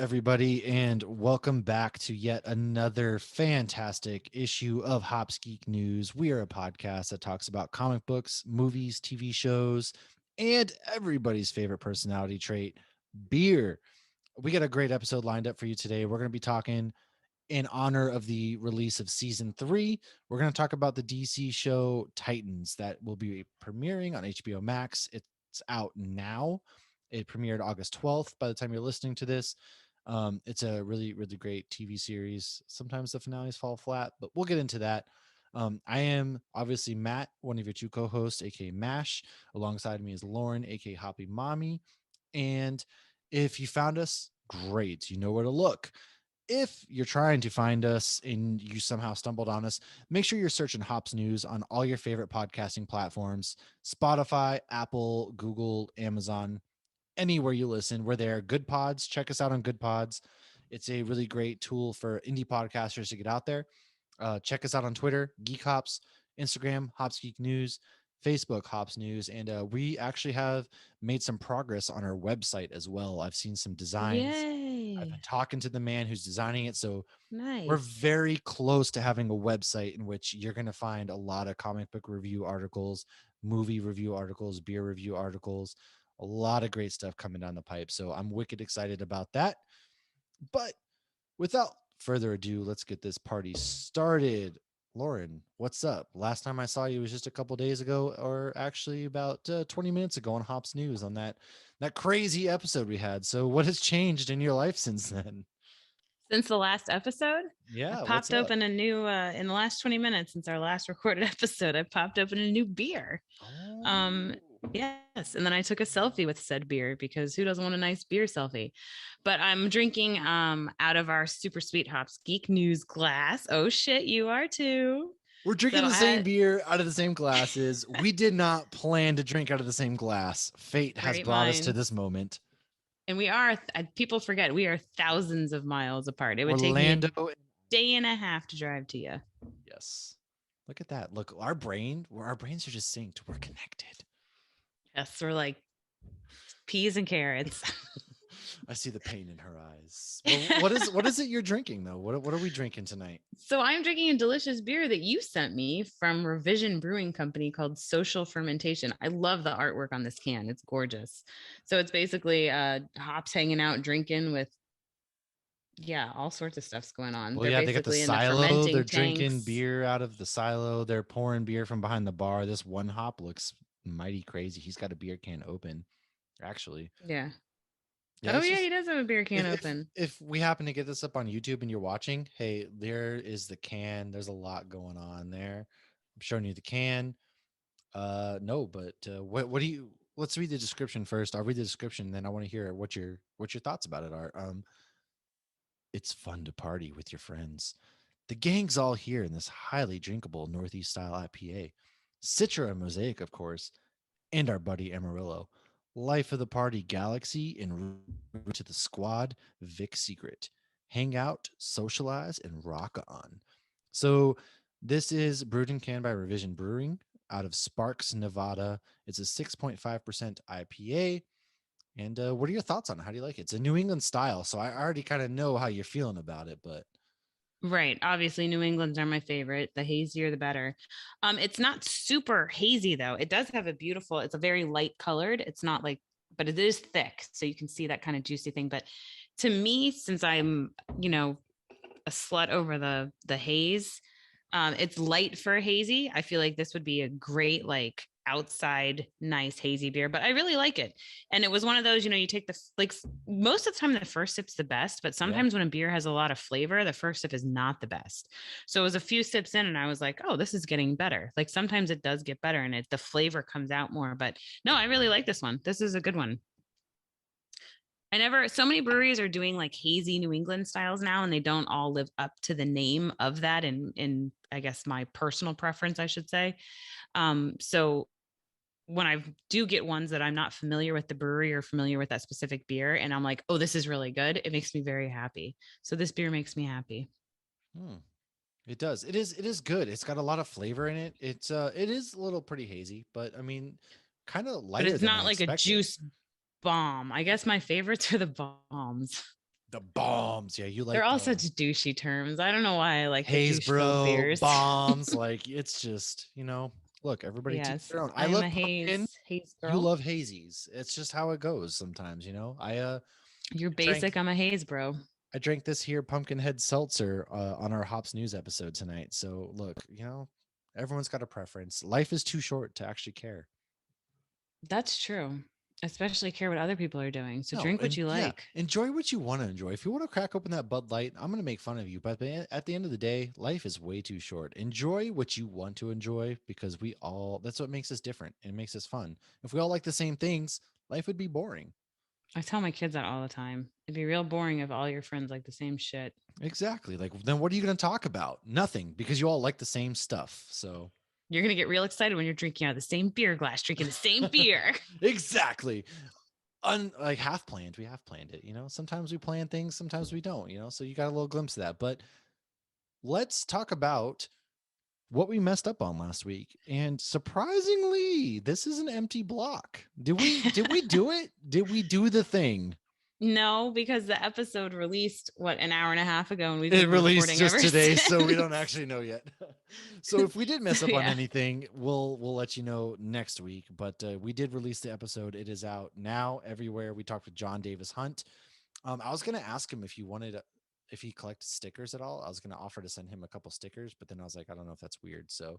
everybody, and welcome back to yet another fantastic issue of Hops Geek News. We are a podcast that talks about comic books, movies, TV shows, and everybody's favorite personality trait, beer. We got a great episode lined up for you today. We're going to be talking in honor of the release of season 3. We're going to talk about the DC show Titans that will be premiering on HBO Max. It's out now. It premiered August 12th by the time you're listening to this. It's a really, really great TV series. Sometimes the finales fall flat, but we'll get into that. I am obviously Matt, one of your two co-hosts, aka Mash. Alongside me is Lauren, aka Hoppy Mommy. And if you found us, great. You know where to look. If you're trying to find us and you somehow stumbled on us, make sure you're searching Hops News on all your favorite podcasting platforms: Spotify, Apple, Google, Amazon, anywhere you listen. We're there. Good Pods. Check us out on Good Pods. It's a really great tool for indie podcasters to get out there. Check us out on Twitter, Geek Hops, Instagram, Hops Geek News, Facebook, Hops News, and we actually have made some progress on our website as well. I've seen some designs. I've been Yay. talking to the man who's designing it, so we're Nice. very close to having a website in which you're going to find a lot of comic book review articles, movie review articles, beer review articles, a lot of great stuff coming down the pipe. So I'm wicked excited about that. But without further ado, let's get this party started. Lauren, what's up? Last time I saw you was just a couple days ago, or actually about 20 minutes ago on Hops News on that crazy episode we had. So what has changed in your life since then? Since the last episode, I Yeah, what's popped up? open a new, in the last 20 minutes since our last recorded episode, I popped open a new beer. Um, Oh, yes. And then I took a selfie with said beer because who doesn't want a nice beer selfie? But I'm drinking out of our super sweet Hops Geek News glass. Oh shit, you are too. we're So drinking the same I beer out of the same glasses. We did not plan to drink out of the same glass. Fate has great brought us to this minds. moment. And we are, people forget, we are thousands of miles apart. It would take me a Orlando. day and a half to drive to you. Yes. Look at that. Look, our brains are just synced. We're connected. Yes, we're like peas and carrots. I see the pain in her eyes. Well, what is it you're drinking though? What are we drinking tonight? So I'm drinking a delicious beer that you sent me from Revision Brewing Company called Social Fermentation. I love the artwork on this can. It's gorgeous. So it's basically hops hanging out drinking with, yeah, all sorts of stuff's going on. Well, They're yeah, they got the basically in the silo. They're fermenting drinking tanks. beer out of the silo. They're pouring beer from behind the bar. This one hop looks mighty crazy. He's got a beer can open, actually. Yeah. Yeah, Oh it's yeah, he just does have a beer can open. if we happen to get this up on YouTube and you're watching, hey, there is the can. There's a lot going on there. I'm showing you the can. No, but what do you? Let's read the description first. I'll read the description, then I want to hear what your thoughts about it are. It's fun to party with your friends. The gang's all here in this highly drinkable Northeast style IPA. Citra and Mosaic, of course, and our buddy Amarillo. Life of the party galaxy en route to the squad, Vic Secret. Hang out, socialize, and rock on. So this is brewed and canned by Revision Brewing out of Sparks, Nevada. It's a 6.5% IPA. And what are your thoughts on it? How do you like it? It's a New England style, so I already kind of know how you're feeling about it, but Right. Obviously, New England's are my favorite. The hazier, the better. It's not super hazy though. It does have a beautiful, it's a very light colored. It's not like, but it is thick. So you can see that kind of juicy thing. But to me, since I'm, you know, a slut over the haze, it's light for a hazy. I feel like this would be a great like outside nice hazy beer, but I really like it. And it was one of those, you take the like most of the time the first sip's the best, but yeah. sometimes when a beer has a lot of flavor, the first sip is not the best. So it was a few sips in and I was like, oh, this is getting better. Like sometimes it does get better and the flavor comes out more, but no, I really like this one. This is a good one. So many breweries are doing like hazy New England styles now, and they don't all live up to the name of that. In I guess my personal preference, I should say. So when I do get ones that I'm not familiar with the brewery or familiar with that specific beer, and I'm like, oh, this is really good, it makes me very happy. So this beer makes me happy. Hmm. It does. It is good. It's got a lot of flavor in it. It is a little pretty hazy, but I mean, kind of But lighter it's than I not like a expected. juice bomb. I guess my favorites are the bombs. The bombs. Yeah, you They're like all the such douchey terms. I don't know why I like the haze, douche filled bro, beers. bombs. Like it's just, look, everybody teach Yes, their own. I I'm love a pumpkin. haze You girl. love hazies. It's just how it goes sometimes. You're Drank basic. I'm a haze bro. I drank this here pumpkin head seltzer on our Hops News episode tonight. So look, everyone's got a preference. Life is too short to actually care. That's true. Especially care what other people are doing. So No, drink what and you yeah, like. enjoy what you want to enjoy. If you want to crack open that Bud Light, I'm going to make fun of you. But at the end of the day, life is way too short. Enjoy what you want to enjoy because that's what makes us different and makes us fun. If we all like the same things, life would be boring. I tell my kids that all the time. It'd be real boring if all your friends like the same shit. Exactly. Like, then what are you going to talk about? Nothing because you all like the same stuff. So, You're going to get real excited when you're drinking out of the same beer glass, drinking the same beer. exactly. Like half planned, we have planned it. Sometimes we plan things, sometimes we don't. So you got a little glimpse of that. But let's talk about what we messed up on last week. And surprisingly, this is an empty block. Did we do it? Did we do the thing? No, because the episode released an hour and a half ago, and we've It been released recording just ever today, since. so we don't actually know yet. So if we did mess So up on yeah, anything, we'll let you know next week. But we did release the episode. It is out now everywhere. We talked with John Davis Hunt. I was gonna ask him if he collects stickers at all. I was gonna offer to send him a couple stickers, but then I was like, I don't know if that's weird. So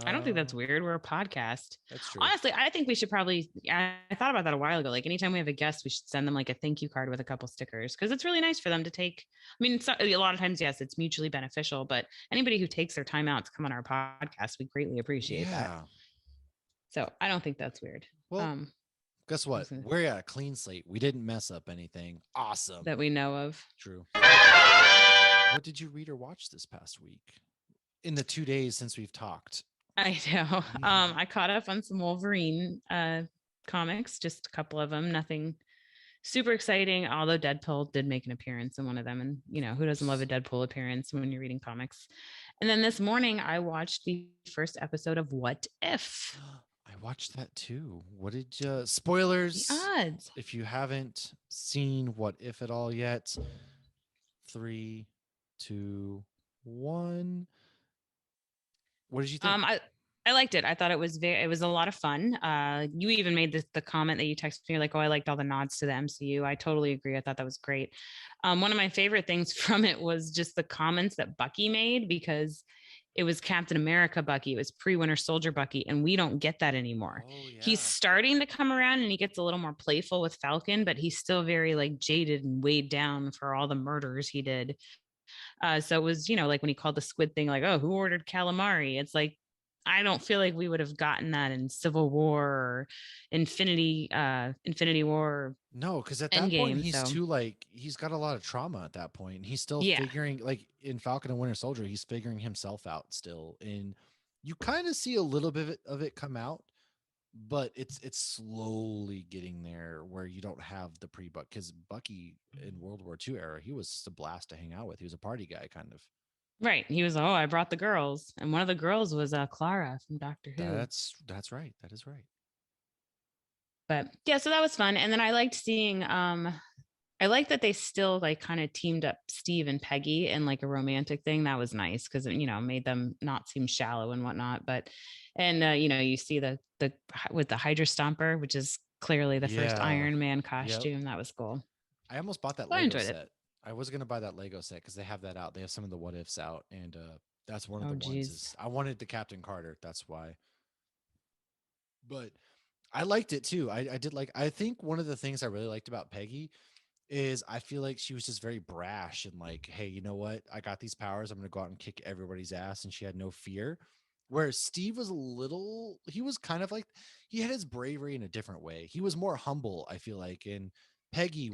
I don't think uh, that's weird. We're a podcast. that's true. Honestly, I think we should probably. I thought about that a while ago. Like anytime we have a guest, we should send them like a thank you card with a couple stickers because it's really nice for them to take. I mean, a lot of times, yes, it's mutually beneficial, but anybody who takes their time out to come on our podcast, we greatly appreciate that. Yeah. So I don't think that's weird. Well, Um, guess I what? was gonna, We're at a clean slate. We didn't mess up anything. Awesome. that we know of. True. What did you read or watch this past week? In the 2 days since we've talked. I know. I caught up on some Wolverine comics, just a couple of them. Nothing super exciting, although Deadpool did make an appearance in one of them. And, who doesn't love a Deadpool appearance when you're reading comics? And then this morning, I watched the first episode of What If? I watched that too. What did you The spoilers? odds. If you haven't seen What If at all yet, 3, 2, 1. What did you think? I liked it. I thought it was a lot of fun. You even made the comment that you texted me like, oh, I liked all the nods to the MCU. I totally agree. I thought that was great. One of my favorite things from it was just the comments that Bucky made because it was Captain America Bucky. It was pre-Winter Soldier Bucky, and we don't get that anymore. Oh He's yeah. starting to come around and he gets a little more playful with Falcon, but he's still very like jaded and weighed down for all the murders he did. So it was, like when he called the squid thing, like, oh, who ordered calamari? It's like, I don't feel like we would have gotten that in Civil War or Infinity War or No, because at that point Endgame. he's So too like he's got a lot of trauma at that point. And he's still yeah, figuring like in Falcon and Winter Soldier, he's figuring himself out still. And you kind of see a little bit of it come out, but it's slowly getting there where you don't have the pre-Buck because Bucky in World War II era, he was just a blast to hang out with. He was a party guy kind of. right. He was, oh, I brought the girls. And one of the girls was Clara from Doctor Who. That's right. That is right. But yeah, so that was fun. And then I liked seeing I like that they still like kind of teamed up Steve and Peggy in like a romantic thing. That was nice because made them not seem shallow and whatnot. But and you see the with the Hydra Stomper, which is clearly the first Yeah. Iron Man Yep. costume. That was cool. I almost bought that So I Lego enjoyed it. set. I was gonna buy that Lego set because they have that out. They have some of the what ifs out, and that's one of Oh the ones. geez. Is I wanted the Captain Carter. That's why. But I liked it too. I did like. I think one of the things I really liked about Peggy is I feel like she was just very brash and like, hey, you know what? I got these powers. I'm gonna go out and kick everybody's ass, and she had no fear. Whereas Steve was he was kind of like, he had his bravery in a different way. He was more humble, I feel like. And Peggy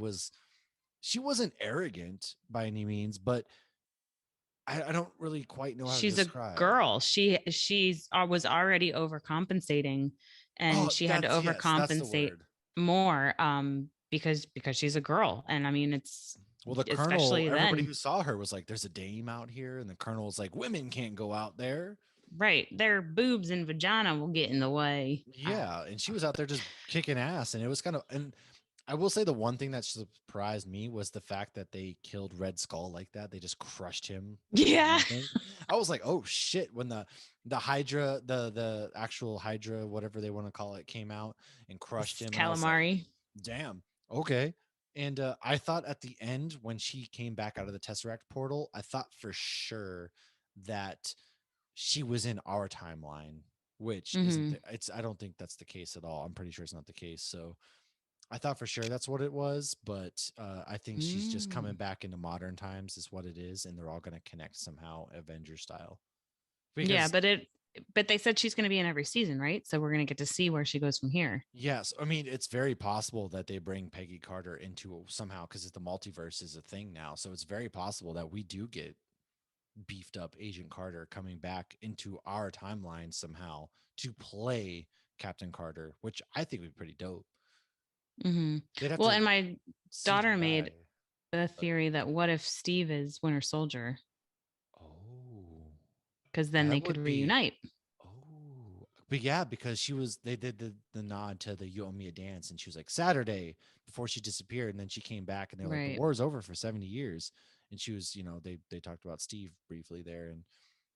she wasn't arrogant by any means, but I don't really quite know how to She's a describe. girl. She's was already overcompensating, and Oh, she had to that's the overcompensate word. more because she's a girl. And I mean, it's Well, the colonel, especially everybody then. who saw her was like, "There's a dame out here," and the colonel was like, "Women can't go out there." Right. Their boobs and vagina will get in the way. Yeah, and she was out there just kicking ass, and it was kind of and I will say the one thing that surprised me was the fact that they killed Red Skull like that. They just crushed him to Yeah. nothing. I was like, oh shit, when the Hydra, the actual Hydra, whatever they want to call it, came out and crushed This him. And I was like, calamari. damn, okay. And I thought at the end when she came back out of the Tesseract portal, I thought for sure that she was in our timeline, which isn't Mm-hmm. it's I don't think that's the case at all. I'm pretty sure it's not the case. So I thought for sure that's what it was, but I think she's just coming Mm. back into modern times is what it is, and they're all going to connect somehow, Avenger style. Yeah, Because but they said she's going to be in every season, right? So we're going to get to see where she goes from here. yes, I mean it's very possible that they bring Peggy Carter into somehow because the multiverse is a thing now, so it's very possible that we do get beefed up Agent Carter coming back into our timeline somehow to play Captain Carter, which I think would be pretty dope. Mm-hmm. They'd have Well, to and my daughter CGI. made the theory that what if Steve is Winter Soldier? Oh, Because then they that could would be. reunite. Oh, but yeah, because she was they did the nod to the "You Owe Me a Dance," and she was like Saturday before she disappeared, and then she came back, and they're like the Right. war's over for 70 years, and she was they talked about Steve briefly there, and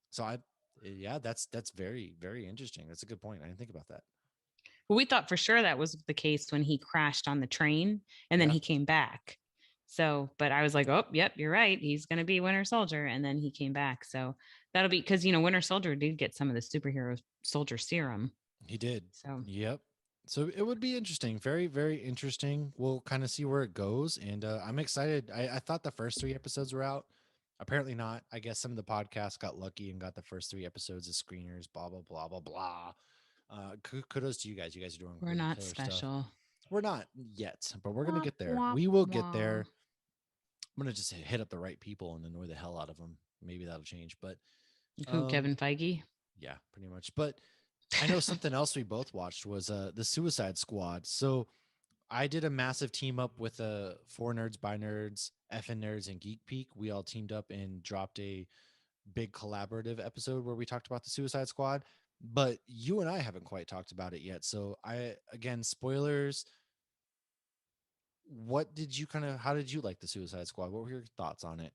so yeah, that's very interesting. That's a good point. I didn't think about that. Well, we thought for sure that was the case when he crashed on the train and then Yeah, he came back. So, but I was like, oh, yep, you're right. He's going to be Winter Soldier. And then he came back. So that'll be because, Winter Soldier did get some of the superhero soldier serum. he did. So Yep. So it would be interesting. Very interesting. We'll kind of see where it goes. And I'm excited. I thought the first 3 episodes were out. Apparently not. I guess some of the podcasts got lucky and got the first 3 episodes as screeners, blah, blah, blah, blah, blah. Kudos to you guys. You guys are doing we're really not killer stuff. special. We're not yet, but we're going to Wah, get there. wah, We will get wah. there. I'm going to just hit up the right people and annoy the hell out of them. Maybe that'll change. But Who, um, Kevin Feige? yeah, pretty much. But I know something else we both watched was the Suicide Squad. So I did a massive team up with four nerds by nerds, FN nerds, and Geek Peak. We all teamed up and dropped a big collaborative episode where we talked about the Suicide Squad. But you and I haven't quite talked about it yet. So again, spoilers. What did you how did you like the Suicide Squad? What were your thoughts on it?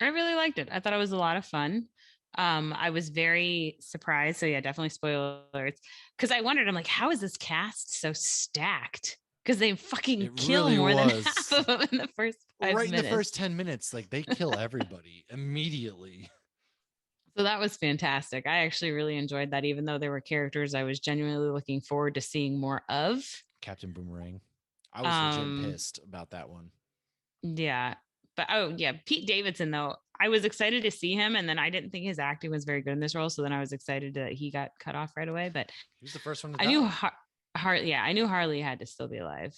I really liked it. I thought it was a lot of fun. I was very surprised. So yeah, definitely spoilers. Because I wondered, I'm like, how is this cast so stacked? Because they fucking It kill really more than half was of them in the first five right in the minutes. first 10 minutes. Like they kill everybody immediately. So that was fantastic. I actually really enjoyed that, even though there were characters I was genuinely looking forward to seeing more of. Captain Boomerang. I was legit Um, pissed about that one. yeah. But oh yeah, Pete Davidson though, I was excited to see him, and then I didn't think his acting was very good in this role. So then I was excited that he got cut off right away. But He was the first one to I knew die. Harley, yeah, I knew Harley had to still be alive.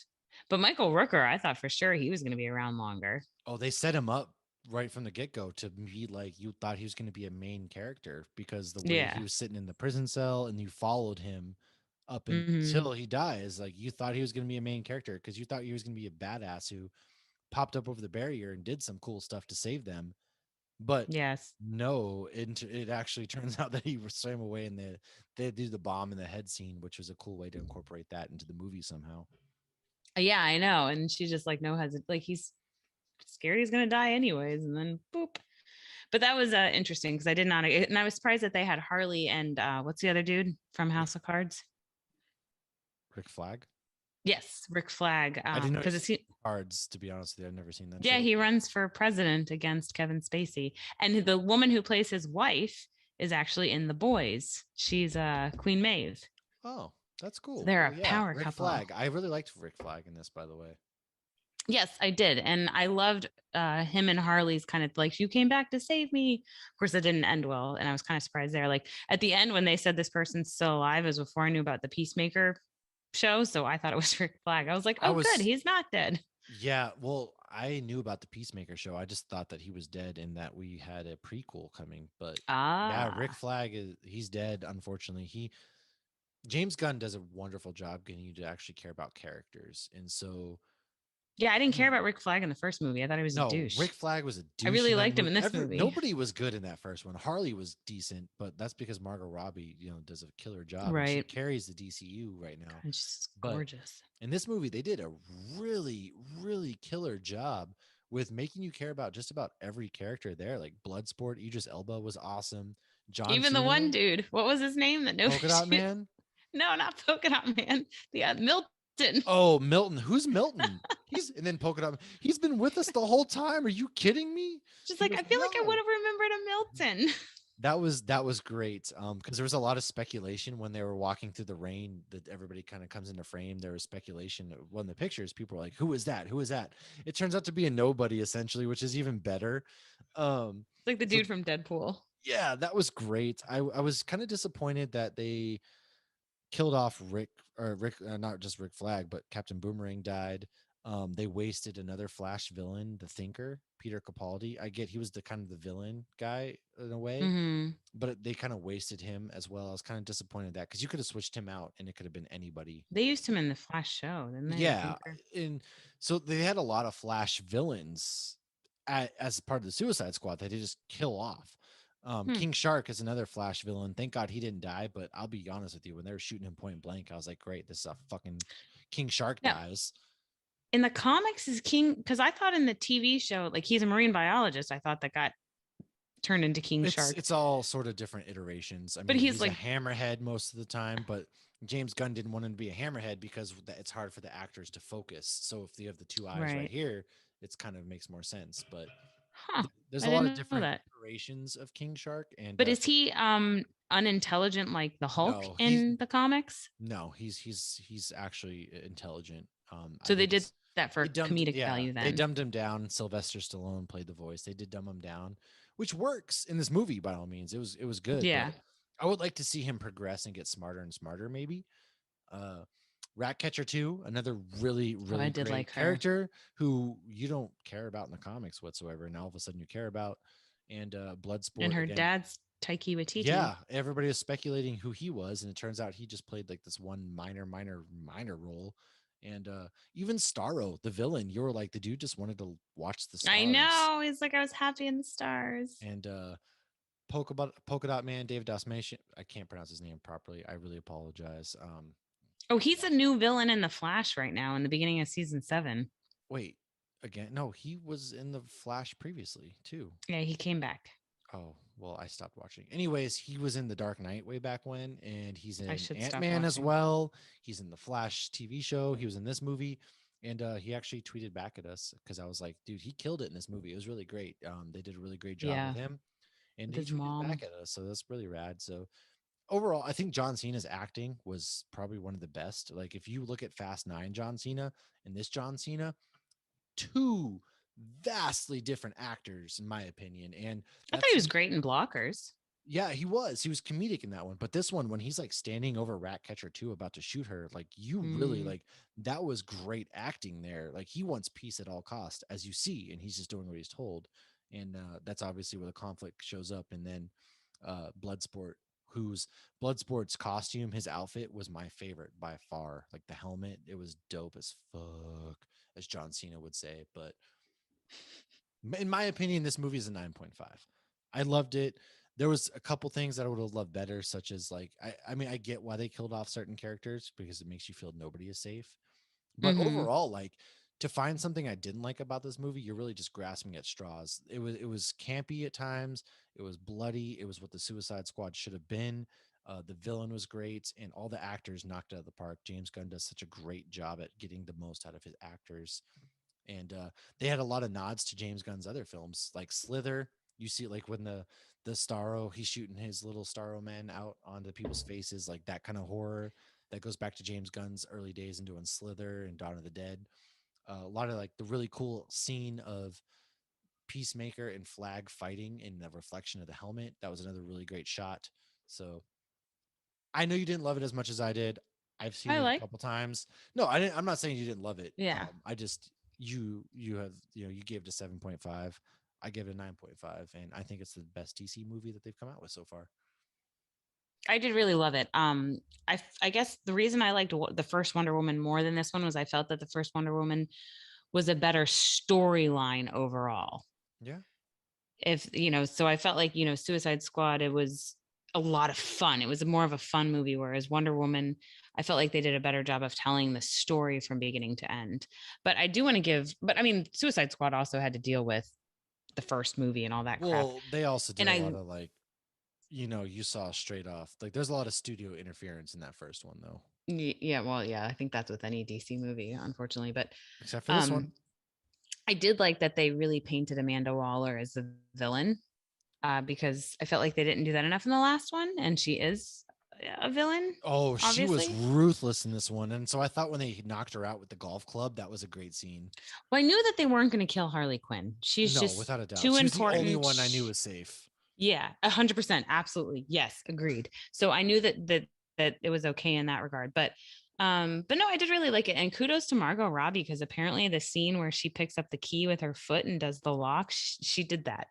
But Michael Rooker, I thought for sure he was going to be around longer. Oh, they set him up right from the get go to be like you thought he was going to be a main character because the way he Yeah. was sitting in the prison cell and you followed him up Mm-hmm. until he dies. Like you thought he was going to be a main character because you thought he was going to be a badass who popped up over the barrier and did some cool stuff to save them. But Yes. no, it actually turns out that he swam away and they do the bomb in the head scene, which was a cool way to incorporate that into the movie somehow. Yeah, I know. And she's just like, no hesitant. Like he's scared he's going to die anyways. And then boop. But that was interesting because I did not, and I was surprised that they had Harley and what's the other dude from Rick, House of Cards? Rick Flag. Yes, Rick Flag. I didn't know Because he's it's cards, to be honest with you. I've never seen that yeah, show. he runs for president against Kevin Spacey, and the woman who plays his wife is actually in The Boys. She's Queen Maeve. Oh, that's So cool. they're Well, a yeah, power Rick couple. Flag. I really liked Rick Flag in this, by the way. Yes, I did. And I loved him and Harley's kind of like, you came back to save me. Of course, it didn't end well. And I was kind of surprised there. Like at the end, when they said this person's still alive, is before I knew about the Peacemaker show. So I thought it was Rick Flag. I was like, I oh, good. was, He's not dead. yeah, well, I knew about the Peacemaker show. I just thought that he was dead and that we had a prequel coming. But yeah, Rick Ah, Flag he's dead, unfortunately. James Gunn does a wonderful job getting you to actually care about characters. And so Yeah, I didn't care about Rick Flag in the first movie. I thought he was a No, douche. Rick Flag was a I douche really in that liked him movie. in this movie. Nobody was good in that first one. Harley was decent, but that's because Margot Robbie, does a killer job and she Right. carries the DCU right now. God, she's But gorgeous. in this movie, they did a really, really killer job with making you care about just about every character there. Like Bloodsport, Idris Elba was awesome. John Even the one Cena, dude, what was his name that Polka Dot nobody? Man. No, not Polka Dot Man. The Milton. Oh, Milton. Who's Milton? And then Polka Dot. He's been with us the whole time. Are you kidding me? Just He like goes, I feel like I would no. have remembered a Milton. That was great. Because there was a lot of speculation when they were walking through the rain that everybody kind of comes into frame. There was speculation when the pictures, people were like, "Who is that? Who is that?" It turns out to be a nobody essentially, which is even better. It's like the So dude from Deadpool. yeah, that was great. I was kind of disappointed that they killed off not just Rick Flag, but Captain Boomerang died. They wasted another Flash villain, the Thinker, Peter Capaldi. I get he was the kind of the villain guy in a way, Mm-hmm. but they kind of wasted him as well. I was kind of disappointed that because you could have switched him out and it could have been anybody. They used him in the Flash show, didn't they? The Yeah, Thinker. and so they had a lot of Flash villains as part of the Suicide Squad that they just kill off. Hmm. King Shark is another Flash villain. Thank God he didn't die. But I'll be honest with you, when they were shooting him point blank, I was like, great, this is a fucking King Shark Now, dies. in the comics, is King because I thought in the TV show, like he's a marine biologist. I thought that got turned into King It's Shark, it's all sort of different iterations. I but mean, he's he's a like hammerhead most of the time, but James Gunn didn't want him to be a hammerhead because it's hard for the actors to focus. So if you have the two eyes right right. here, it's kind of makes more sense. But Huh. there's I a lot of didn't know different that. iterations of King Shark, and But is he unintelligent like the Hulk no, he's in the comics? no, he's actually intelligent. I So they think did it's that they for dumbed comedic yeah value they then. dumbed him down. Sylvester Stallone played the voice. They did dumb him down, which works in this movie by all means. It was good, but Yeah. I would like to see him progress and get smarter and smarter. Maybe uh, Ratcatcher 2, another really Oh, I really did great like her. character who you don't care about in the comics whatsoever, and now all of a sudden you care about. And And Bloodsport her again. dad's Taiki Waititi. Yeah, everybody was speculating who he was, and it turns out he just played like this one minor role. And even Starro, the villain, you were like, the dude just wanted to watch the I stars. know. He's like, I was happy in the stars. And Polka Dot Man, David Dasmation, I can't pronounce his name properly. I really apologize. Oh, he's a new villain in the Flash right now in the beginning of season 7. Wait, again, no, he was in the Flash previously too. Yeah, he came back. Oh, well, I stopped watching. Anyways, he was in The Dark Knight way back when, and he's I in should stop Ant-Man as watching. well. He's in the Flash TV show. He was in this movie. And he actually tweeted back at us because I was like, dude, he killed it in this movie. It was really great. They did a really great job with Yeah, him. And with he his tweeted mom. back at us. So that's really rad. So overall, I think John Cena's acting was probably one of the best. Like if you look at Fast Nine John Cena and this John Cena, two vastly different actors, in my opinion. And I thought he that's was great in Blockers. yeah, he was. He was comedic in that one. But this one, when he's like standing over Ratcatcher 2 about to shoot her, like you really Mm. like that was great acting there. Like he wants peace at all cost, as you see, and he's just doing what he's told. And that's obviously where the conflict shows up. And then Bloodsport, whose Bloodsport's costume, his outfit was my favorite by far. Like the helmet, it was dope as fuck, as John Cena would say. But in my opinion, this movie is a 9.5. I loved it. There was a couple things that I would have loved better, such as like I mean, I get why they killed off certain characters because it makes you feel nobody is safe. But Mm-hmm. overall, like to find something I didn't like about this movie, you're really just grasping at straws. It was campy at times. It was bloody. It was what the Suicide Squad should have been. The villain was great, and all the actors knocked it out of the park. James Gunn does such a great job at getting the most out of his actors, and they had a lot of nods to James Gunn's other films, like Slither. You see, like when the Starro, he's shooting his little Starro men out onto people's faces, like that kind of horror that goes back to James Gunn's early days in doing Slither and Dawn of the Dead. A lot of like the really cool scene of Peacemaker and Flag fighting in the reflection of the helmet. That was another really great shot. So I know you didn't love it as much as I did. I've seen I it a like. couple times. No, I didn't. I'm not saying you didn't love it. Yeah, I just you have you gave it a 7.5. I gave it a 9.5, and I think it's the best DC movie that they've come out with so far. I did really love it. I guess the reason I liked the first Wonder Woman more than this one was I felt that the first Wonder Woman was a better storyline overall. Yeah. If so I felt like Suicide Squad, it was a lot of fun. It was more of a fun movie, whereas Wonder Woman, I felt like they did a better job of telling the story from beginning to end. But I do want to give, but I mean, Suicide Squad also had to deal with the first movie and all that crap. Well, they also did And a I lot of like, you saw straight off. Like there's a lot of studio interference in that first one though. Yeah, well, yeah, I think that's with any DC movie, unfortunately. But Except for this one. um I did like that they really painted Amanda Waller as the villain, because I felt like they didn't do that enough in the last one, and she is a villain, Oh, she was obviously. ruthless in this one. And so I thought when they knocked her out with the golf club, that was a great scene. Well, I knew that they weren't going to kill Harley Quinn. She's No, just without a doubt. too She was the only important. one I knew was safe. Yeah, 100%, absolutely, yes, agreed. So I knew that it was okay in that regard, but no, I did really like it, and kudos to Margot Robbie, because apparently the scene where she picks up the key with her foot and does the lock, she did that.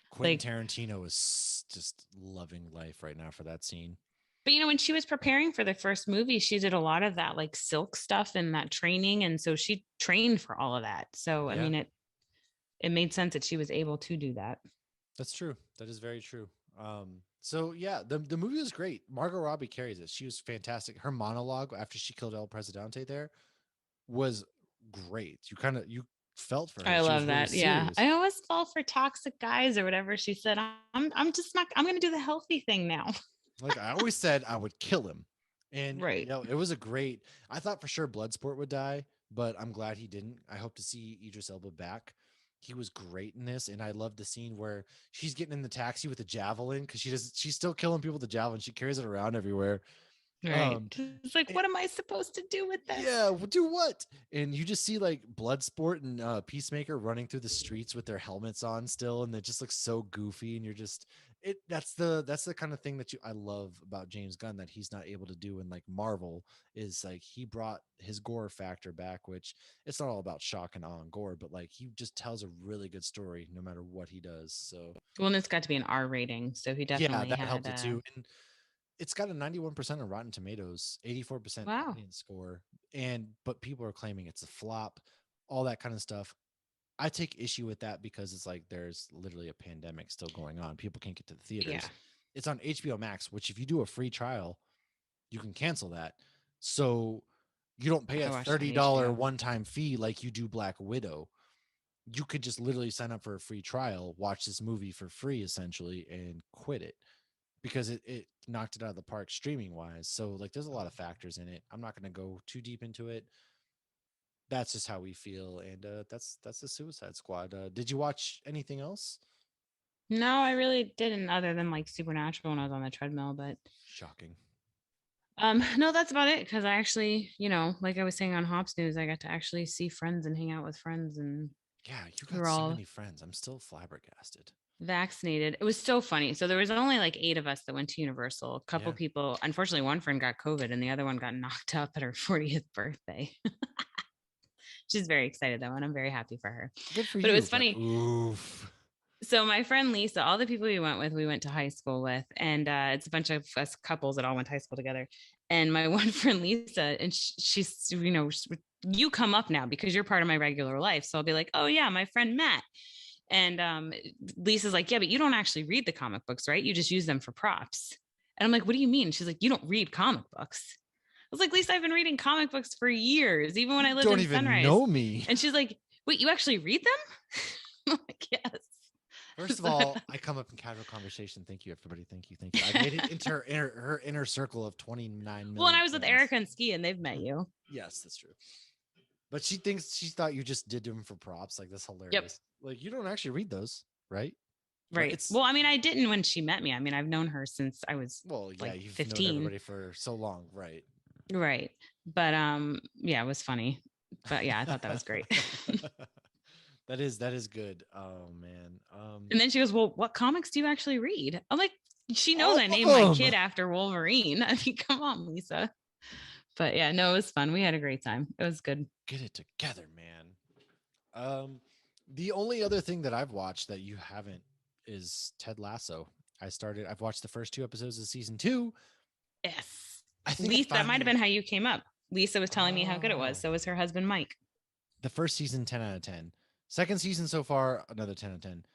Quentin Like, Tarantino is just loving life right now for that scene. but when she was preparing for the first movie, she did a lot of that like silk stuff and that training, and so she trained for all of that. So I Yeah, mean, it made sense that she was able to do that. that's true. That is very true. So yeah, the movie was great. Margot Robbie carries it. She was fantastic. Her monologue after she killed El Presidente there was great. You felt for her. I She love was really that. Yeah, serious. I always fall for toxic guys or whatever she said. I'm just not. I'm going to do the healthy thing now. Like I always said, I would kill him. And Right. it was a great. I thought for sure Bloodsport would die, but I'm glad he didn't. I hope to see Idris Elba back. He was great in this, and I love the scene where she's getting in the taxi with a javelin because she's still killing people with the javelin. She carries it around everywhere. Right. Um, It's like, what am I supposed to do with this? yeah, do what? And you just see like Bloodsport and Peacemaker running through the streets with their helmets on still, and it just looks so goofy. And you're just that's the kind of thing that I love about James Gunn that he's not able to do in like Marvel is like he brought his gore factor back, which it's not all about shock and awe and gore, but like he just tells a really good story no matter what he does. So Well, and it's got to be an R rating, so he yeah, definitely that had helped it a too. And it's got a 91% on Rotten Tomatoes, 84% wow. audience score, but people are claiming it's a flop, all that kind of stuff. I take issue with that because it's like there's literally a pandemic still going on. People can't get to the Yeah. theaters. It's on HBO Max, which if you do a free trial, you can cancel that. So you don't pay I a watched it on $30 HBO. one-time fee like you do Black Widow. You could just literally sign up for a free trial, watch this movie for free essentially, and quit it because it knocked it out of the park streaming wise. So like there's a lot of factors in it. I'm not going to go too deep into it. That's just how we feel, and that's the Suicide Squad. Did you watch anything else? No, I really didn't, other than like Supernatural when I was on the treadmill. But Shocking. no, that's about it. Because I actually, like I was saying on Hops News, I got to actually see friends and hang out with friends, and Yeah, you we got were so all many friends. I'm still flabbergasted. vaccinated. It was so funny. So there was only like 8 of us that went to Universal. A couple Yeah, people, unfortunately, one friend got COVID, and the other one got knocked up at her 40th birthday. She's very excited though, and I'm very happy for her. good for But it you. was But funny. oof. So my friend Lisa, all the people we went to high school with, and it's a bunch of us couples that all went to high school together. And my one friend Lisa, and she's, you come up now because you're part of my regular life. So I'll be like, oh yeah, my friend Matt. And Lisa's like, yeah, but you don't actually read the comic books, right? You just use them for props. And I'm like, what do you mean? She's like, you don't read comic books. I was like, Lisa, I've been reading comic books for years, even when You I lived don't in even Sunrise. know me. And she's like, wait, you actually read them? I'm like, yes. First of all, I come up in casual conversation. Thank you, everybody. Thank you. Thank you. I made it into her inner circle of 29 Well, and million I was with friends. Erica and Ski, and they've met you. Yes, that's true. But she thought you just did them for props. Like that's Yep. hilarious. Like you don't actually read those, right? Right. Right. It's Well, I mean, I didn't when she met me. I mean, I've known her since I was well, yeah, like you've known 15. everybody for so long, right? Right. But yeah, it was funny. But yeah, I thought that was great. that is good. Oh man. And then she goes, well, what comics do you actually read? I'm like, she knows All I of named my them. kid after Wolverine. I mean, come on, Lisa. But yeah, no, it was fun. We had a great time. It was good. Get it together, man. The only other thing that I've watched that you haven't is Ted Lasso. I've watched the first 2 episodes of season 2. Yes. I think I Lisa, that might have finally been how you came up. Lisa was telling me how good it was. oh So was her husband, Mike. The first season, 10 out of 10. Second season so far, another 10 out of 10.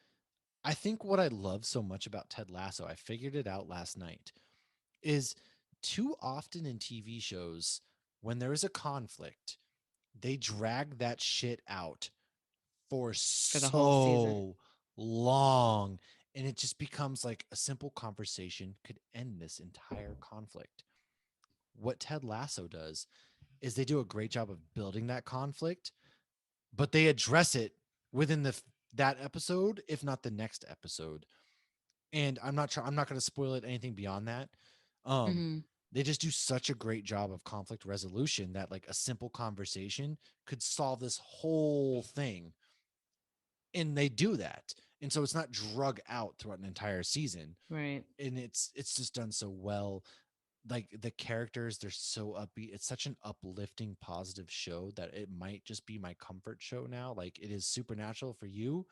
I think what I love so much about Ted Lasso, I figured it out last night, is too often in TV shows, when there is a conflict, they drag that shit out for For the whole season. so long. And it just becomes like a simple conversation could end this entire conflict. What Ted Lasso does is they do a great job of building that conflict, but they address it within that episode, if not the next episode. And I'm not going to spoil it anything beyond that. Um, Hmm. they just do such a great job of conflict resolution that like a simple conversation could solve this whole thing, and they do that. And so it's not drug out throughout an entire season, Right. and it's just done so well. Like the characters, they're so upbeat. It's such an uplifting, positive show that it might just be my comfort show now. Like it is Supernatural for you.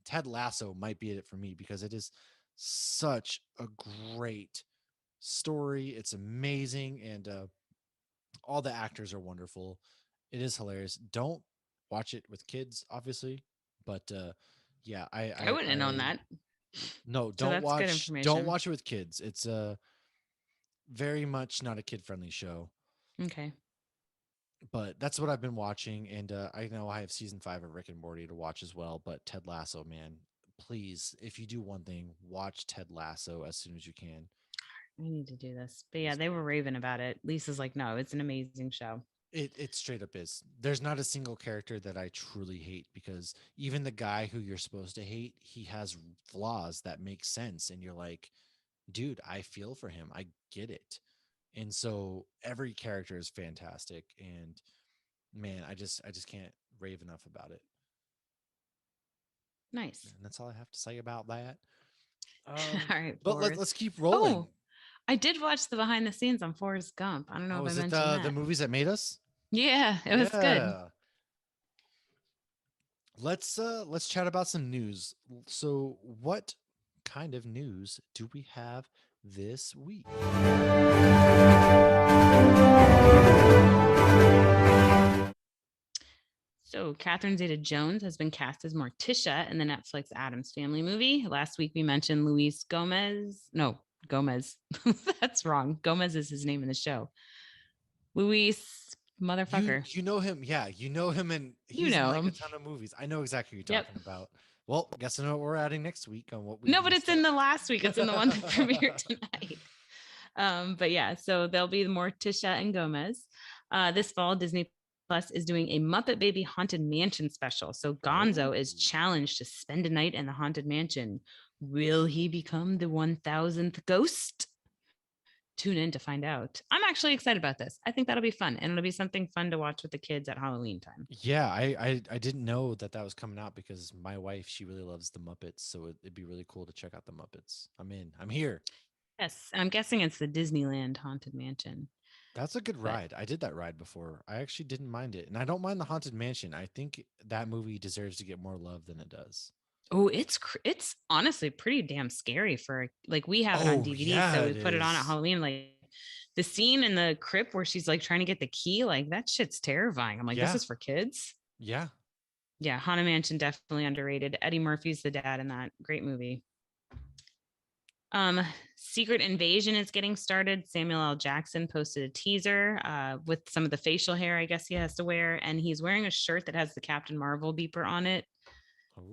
Ted Lasso might be it for me because it is such a great story. It's amazing, and all the actors are wonderful. It is hilarious. Don't watch it with kids, obviously, but yeah, I wouldn't have known I that. no, So that's good don't information. watch it with kids. It's very much not a kid friendly show. Okay. But that's what I've been watching, and I know I have season 5 of Rick and Morty to watch as well. But Ted Lasso, man, please, if you do one thing, watch Ted Lasso as soon as you can. I need to do this. But It yeah, is they were great. raving about it. Lisa's like, no, it's an amazing show. It straight up is. There's not a single character that I truly hate, because even the guy who you're supposed to hate, he has flaws that make sense, and you're like, dude, I feel for him. I get it. And so every character is fantastic, and man, I just can't rave enough about it. Nice. And that's all I have to say about that. All right, But let's Forrest. let's keep rolling. Oh, I did watch the behind the scenes on Forrest Gump. I don't know Oh, if I is it mentioned the that. movies that made us? Yeah, it was good. Yeah. Let's chat about some news. So what kind of news do we have this week? So, Catherine Zeta Jones has been cast as Morticia in the Netflix Adams Family movie. Last week we mentioned Luis Gomez. No, Gomez. That's wrong. Gomez is his name in the show. Luis, motherfucker. You know him, yeah, you know him, and You he's in know like a him. ton of movies. I know exactly who you're Yep. talking about. Well, guess I know what we're adding next week on what we No, but it's missed in out. the last week. It's in the one that premiered tonight. But yeah, so there'll be Morticia and Gomez. This fall, Disney Plus is doing a Muppet Baby Haunted Mansion special. So Oh, Gonzo is challenged to spend a night in the Haunted Mansion. Will he become the 1000th ghost? Tune in to find out. I'm actually excited about this. I think that'll be fun, and it'll be something fun to watch with the kids at Halloween time. yeah, I didn't know that that was coming out, because my wife, she really loves the Muppets, so it'd be really cool to check out the Muppets. I'm in. I'm here. Yes, and I'm guessing it's the Disneyland Haunted Mansion. That's a good But ride. I did that ride before. I actually didn't mind it. And I don't mind the Haunted Mansion. I think that movie deserves to get more love than it does. oh, it's honestly pretty damn scary for like we have it on Oh, DVD, so yeah, we it put it on at is. Halloween. Like the scene in the crypt where she's like trying to get the key, like that shit's terrifying. I'm like, this Yeah. is for kids. Yeah. Yeah, Haunted Mansion definitely underrated. Eddie Murphy's the dad in that great movie. Um, Secret Invasion is getting started. Samuel L. Jackson posted a teaser with some of the facial hair I guess he has to wear, and he's wearing a shirt that has the Captain Marvel beeper on it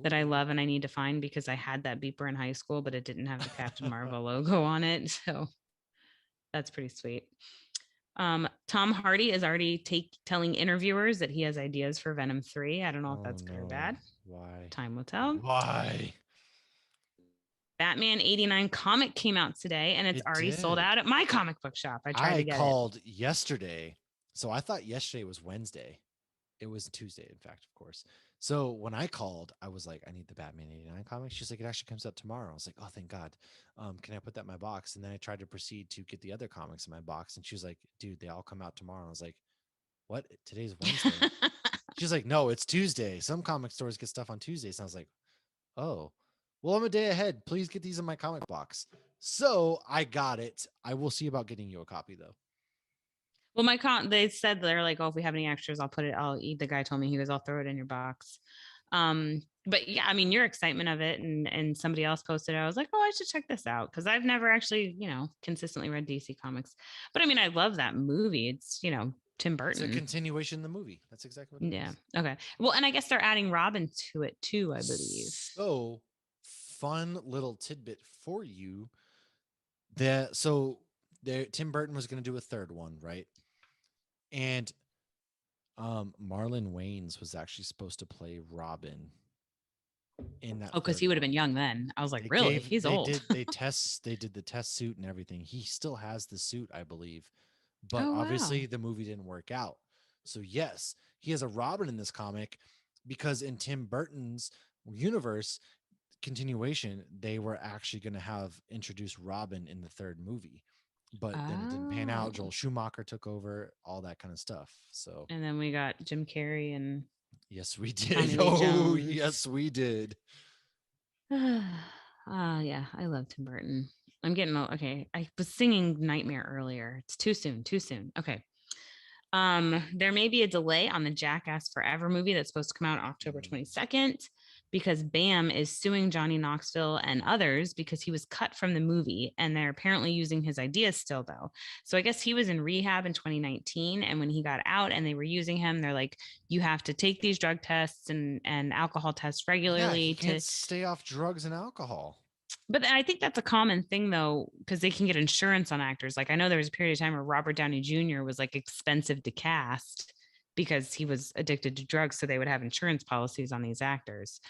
that I Oh. love and I need to find because I had that beeper in high school, but it didn't have the Captain Marvel logo on it. So that's pretty sweet. Tom Hardy is already telling interviewers that he has ideas for Venom 3. I don't know if Oh that's good or no. bad. Why? Time will tell. Why? Batman 89 comic came out today and it's It already sold did. out at my comic book shop. I tried to I get it. called yesterday. So I thought yesterday was Wednesday. It was Tuesday, in fact, of course. So when I called, I was like, I need the Batman 89 comic. She's like, it actually comes out tomorrow. I was like, oh, thank God. Can I put that in my box? And then I tried to proceed to get the other comics in my box. And she was like, dude, they all come out tomorrow. I was like, what? Today's Wednesday. She's like, no, it's Tuesday. Some comic stores get stuff on Tuesdays. And I was like, oh, well, I'm a day ahead. Please get these in my comic box. So I got it. I will see about getting you a copy, though. Well, they said they're like, oh, if we have any extras, I'll put it. I'll eat. The guy told me, he goes, I'll throw it in your box. But yeah, I mean, your excitement of it, and somebody else posted it. I was like, oh, I should check this out because I've never actually, consistently read DC comics. But I mean, I love that movie. It's Tim It's a Burton. continuation of the movie. That's exactly what it Yeah. is. Okay. Well, and I guess they're adding Robin to it too, I believe. So, fun little tidbit for you. That so there Tim Burton was going to do a third one, right? And Marlon Wayans was actually supposed to play Robin in that Oh, because third he would have one. been young then. I was like, They really? gave He's old. they did the test suit and everything. He still has the suit, I believe. But Oh, wow. obviously the movie didn't work out. So yes, he has a Robin in this comic because in Tim Burton's universe continuation, they were actually going to have introduced Robin in the third movie. But then it didn't pan out. Oh. Joel Schumacher took over, all that kind of stuff. So And then we got Jim Carrey and yes, we Tommy did. Lee Oh, Jones. yes, we did. Yeah, I love Tim Burton. I'm getting okay. I was singing Nightmare earlier. It's too soon, too soon. Okay. There may be a delay on the Jackass Forever movie that's supposed to come out October Mm. 22nd because BAM is suing Johnny Knoxville and others because he was cut from the movie and they're apparently using his ideas still though. So I guess he was in rehab in 2019 and when he got out and they were using him, they're like, you have to take these drug tests and alcohol tests Yeah, he regularly can't to stay off drugs and alcohol. but I think that's a common thing though, because they can get insurance on actors. Like I know there was a period of time where Robert Downey Jr. was like expensive to cast because he was addicted to drugs. So they would have insurance policies on these actors.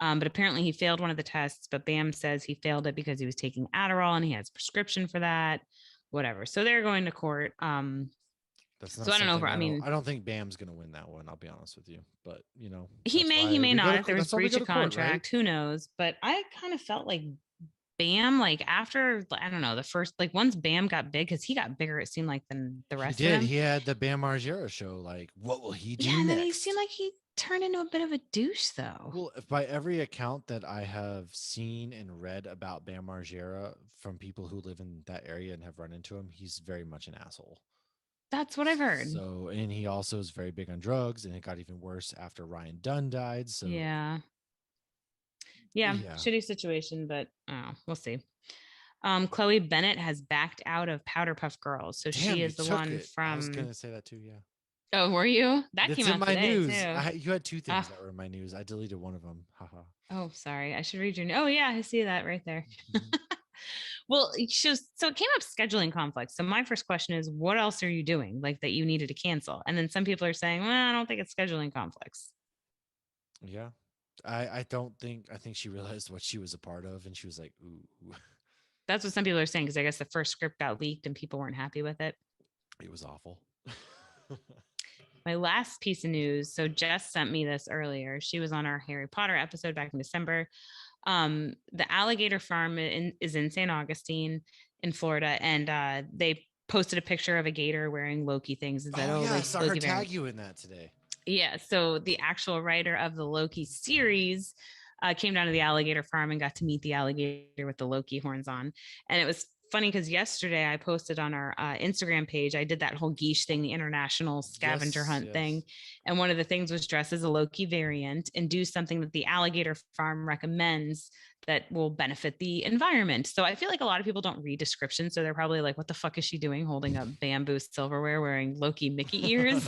But apparently he failed one of the tests, but BAM says he failed it because he was taking Adderall and he has a prescription for that, whatever. So they're going to court. That's So not I don't know if, something I mean, I don't think Bam's going to win that one, I'll be honest with you. But, he may not if there was that's why we breach go of to court, right? contract, who knows? But I kind of felt like Bam, like after I don't know, the first like once Bam got big, because he got bigger, it seemed like than the He rest of did. them. He had the Bam Margera show. Like, what will he do Yeah, and then he seemed next? like he turned into a bit of a douche though. Well, if by every account that I have seen and read about Bam Margera from people who live in that area and have run into him, he's very much an asshole. That's what I've heard. So, and he also is very big on drugs, and it got even worse after Ryan Dunn died. So, Yeah. Yeah, yeah. shitty situation, but we'll see. Chloe Bennett has backed out of Powder Puff Girls. So Damn, she you is the took one it. I was from gonna say that too. Yeah, Oh, were you? That it's came in out my today news. too. You had two things Ah, that were in my news. I deleted one of them. Haha. oh, sorry. I should read your. Oh, yeah, I see that right there. Mhm. Well, so it came up scheduling conflicts. So my first question is, what else are you doing like that you needed to cancel? And then some people are saying, well, I don't think it's scheduling conflicts. Yeah, I don't think I think she realized what she was a part of, and she was like, "Ooh, That's what some people are saying because I guess the first script got leaked and people weren't happy with it. it was awful." My last piece of news. So Jess sent me this earlier. She was on our Harry Potter episode back in December. The alligator farm is in St. Augustine in Florida, and they posted a picture of a gator wearing Loki things and said, Oh "Oh, yeah, I like saw her Loki very." tag you in that today. Yeah. So the actual writer of the Loki series came down to the alligator farm and got to meet the alligator with the Loki horns on. And it was funny because yesterday I posted on our Instagram page, I did that whole geesh thing, the international scavenger Yes, hunt thing. yes. And one of the things was dress as a Loki variant and do something that the alligator farm recommends that will benefit the environment. So I feel like a lot of people don't read descriptions. So they're probably like, what the fuck is she doing holding up bamboo silverware wearing Loki Mickey ears?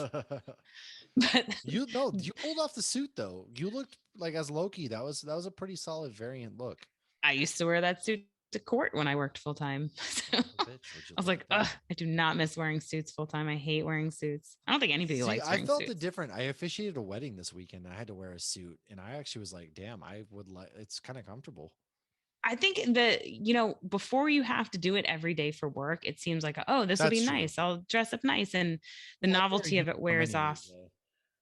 But You pulled off the suit though. You looked like as Loki. That was a pretty solid variant look. I used to wear that suit to court when I worked full time. So Son of a bitch, would you I was look like, at ugh, that? I do not miss wearing suits full time. I hate wearing suits. I don't think anybody See, likes I wearing felt it suits. different. I officiated a wedding this weekend. I had to wear a suit, and I actually was like, "Damn, I would like." It's kind of comfortable. I think that, before you have to do it every day for work, it seems like, oh, this will be That's true. nice. I'll dress up nice. And the Well, I wear a novelty of it uniform wears anyways, off though.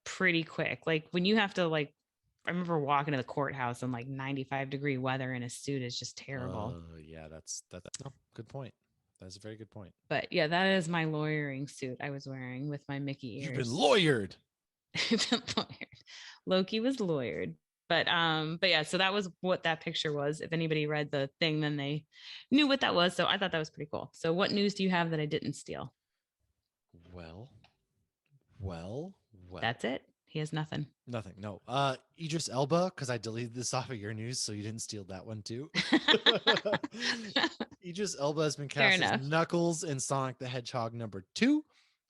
pretty quick. Like when you have to, like, I remember walking to the courthouse in like 95-degree weather in a suit is just terrible. Yeah, that's no good point. That's a very good point. But yeah, that is my lawyering suit I was wearing with my Mickey You've been ears. lawyered. Loki was lawyered. But yeah, so that was what that picture was. If anybody read the thing, then they knew what that was. So I thought that was pretty cool. So what news do you have that I didn't steal? Well, well, That's well. it. He has nothing. Nothing. No. Idris Elba, because I deleted this off of your news, so you didn't steal that one too. Idris Elba has been Fair cast as enough. Knuckles in Sonic the Hedgehog number 2.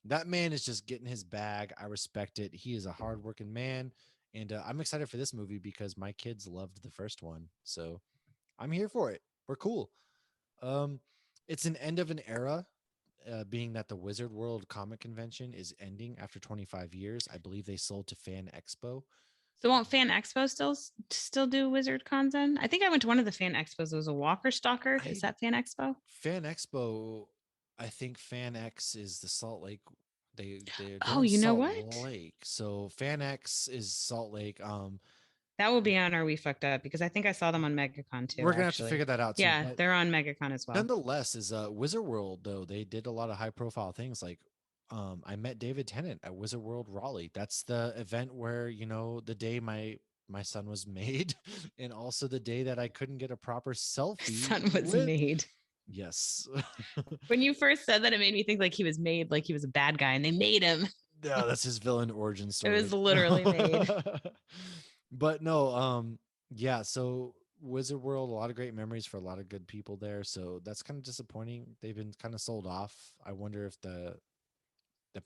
That man is just getting his bag. I respect it. He is a hardworking man, and I'm excited for this movie because my kids loved the first one, so I'm here for it. We're cool. Um, it's an end of an era, being that the Wizard World Comic Convention is ending after 25 years. I believe they sold to Fan Expo. So won't Fan Expo still do Wizard Cons then? I think I went to one of the Fan Expos. It was a Walker Stalker. Is I that Fan Expo? Fan Expo, I think Fan X is the Salt Lake. They're Oh, doing you know Salt what? Lake, so Fan X is Salt Lake. That will be on our We Fucked Up because I think I saw them on MegaCon too, We're gonna have to actually. figure that out too. Yeah, But they're on MegaCon as well. nonetheless, is Wizard World though they did a lot of high profile things like. I met David Tennant at Wizard World Raleigh. That's the event where the day my son was made, and also the day that I couldn't get a proper selfie Son was with. made. Yes. When you first said that, it made me think like he was made, like he was a bad guy, and they made him. No, that's his villain origin It was story. literally made. But no, yeah, so Wizard World, a lot of great memories for a lot of good people there. So that's kind of disappointing. They've been kind of sold off. I wonder if the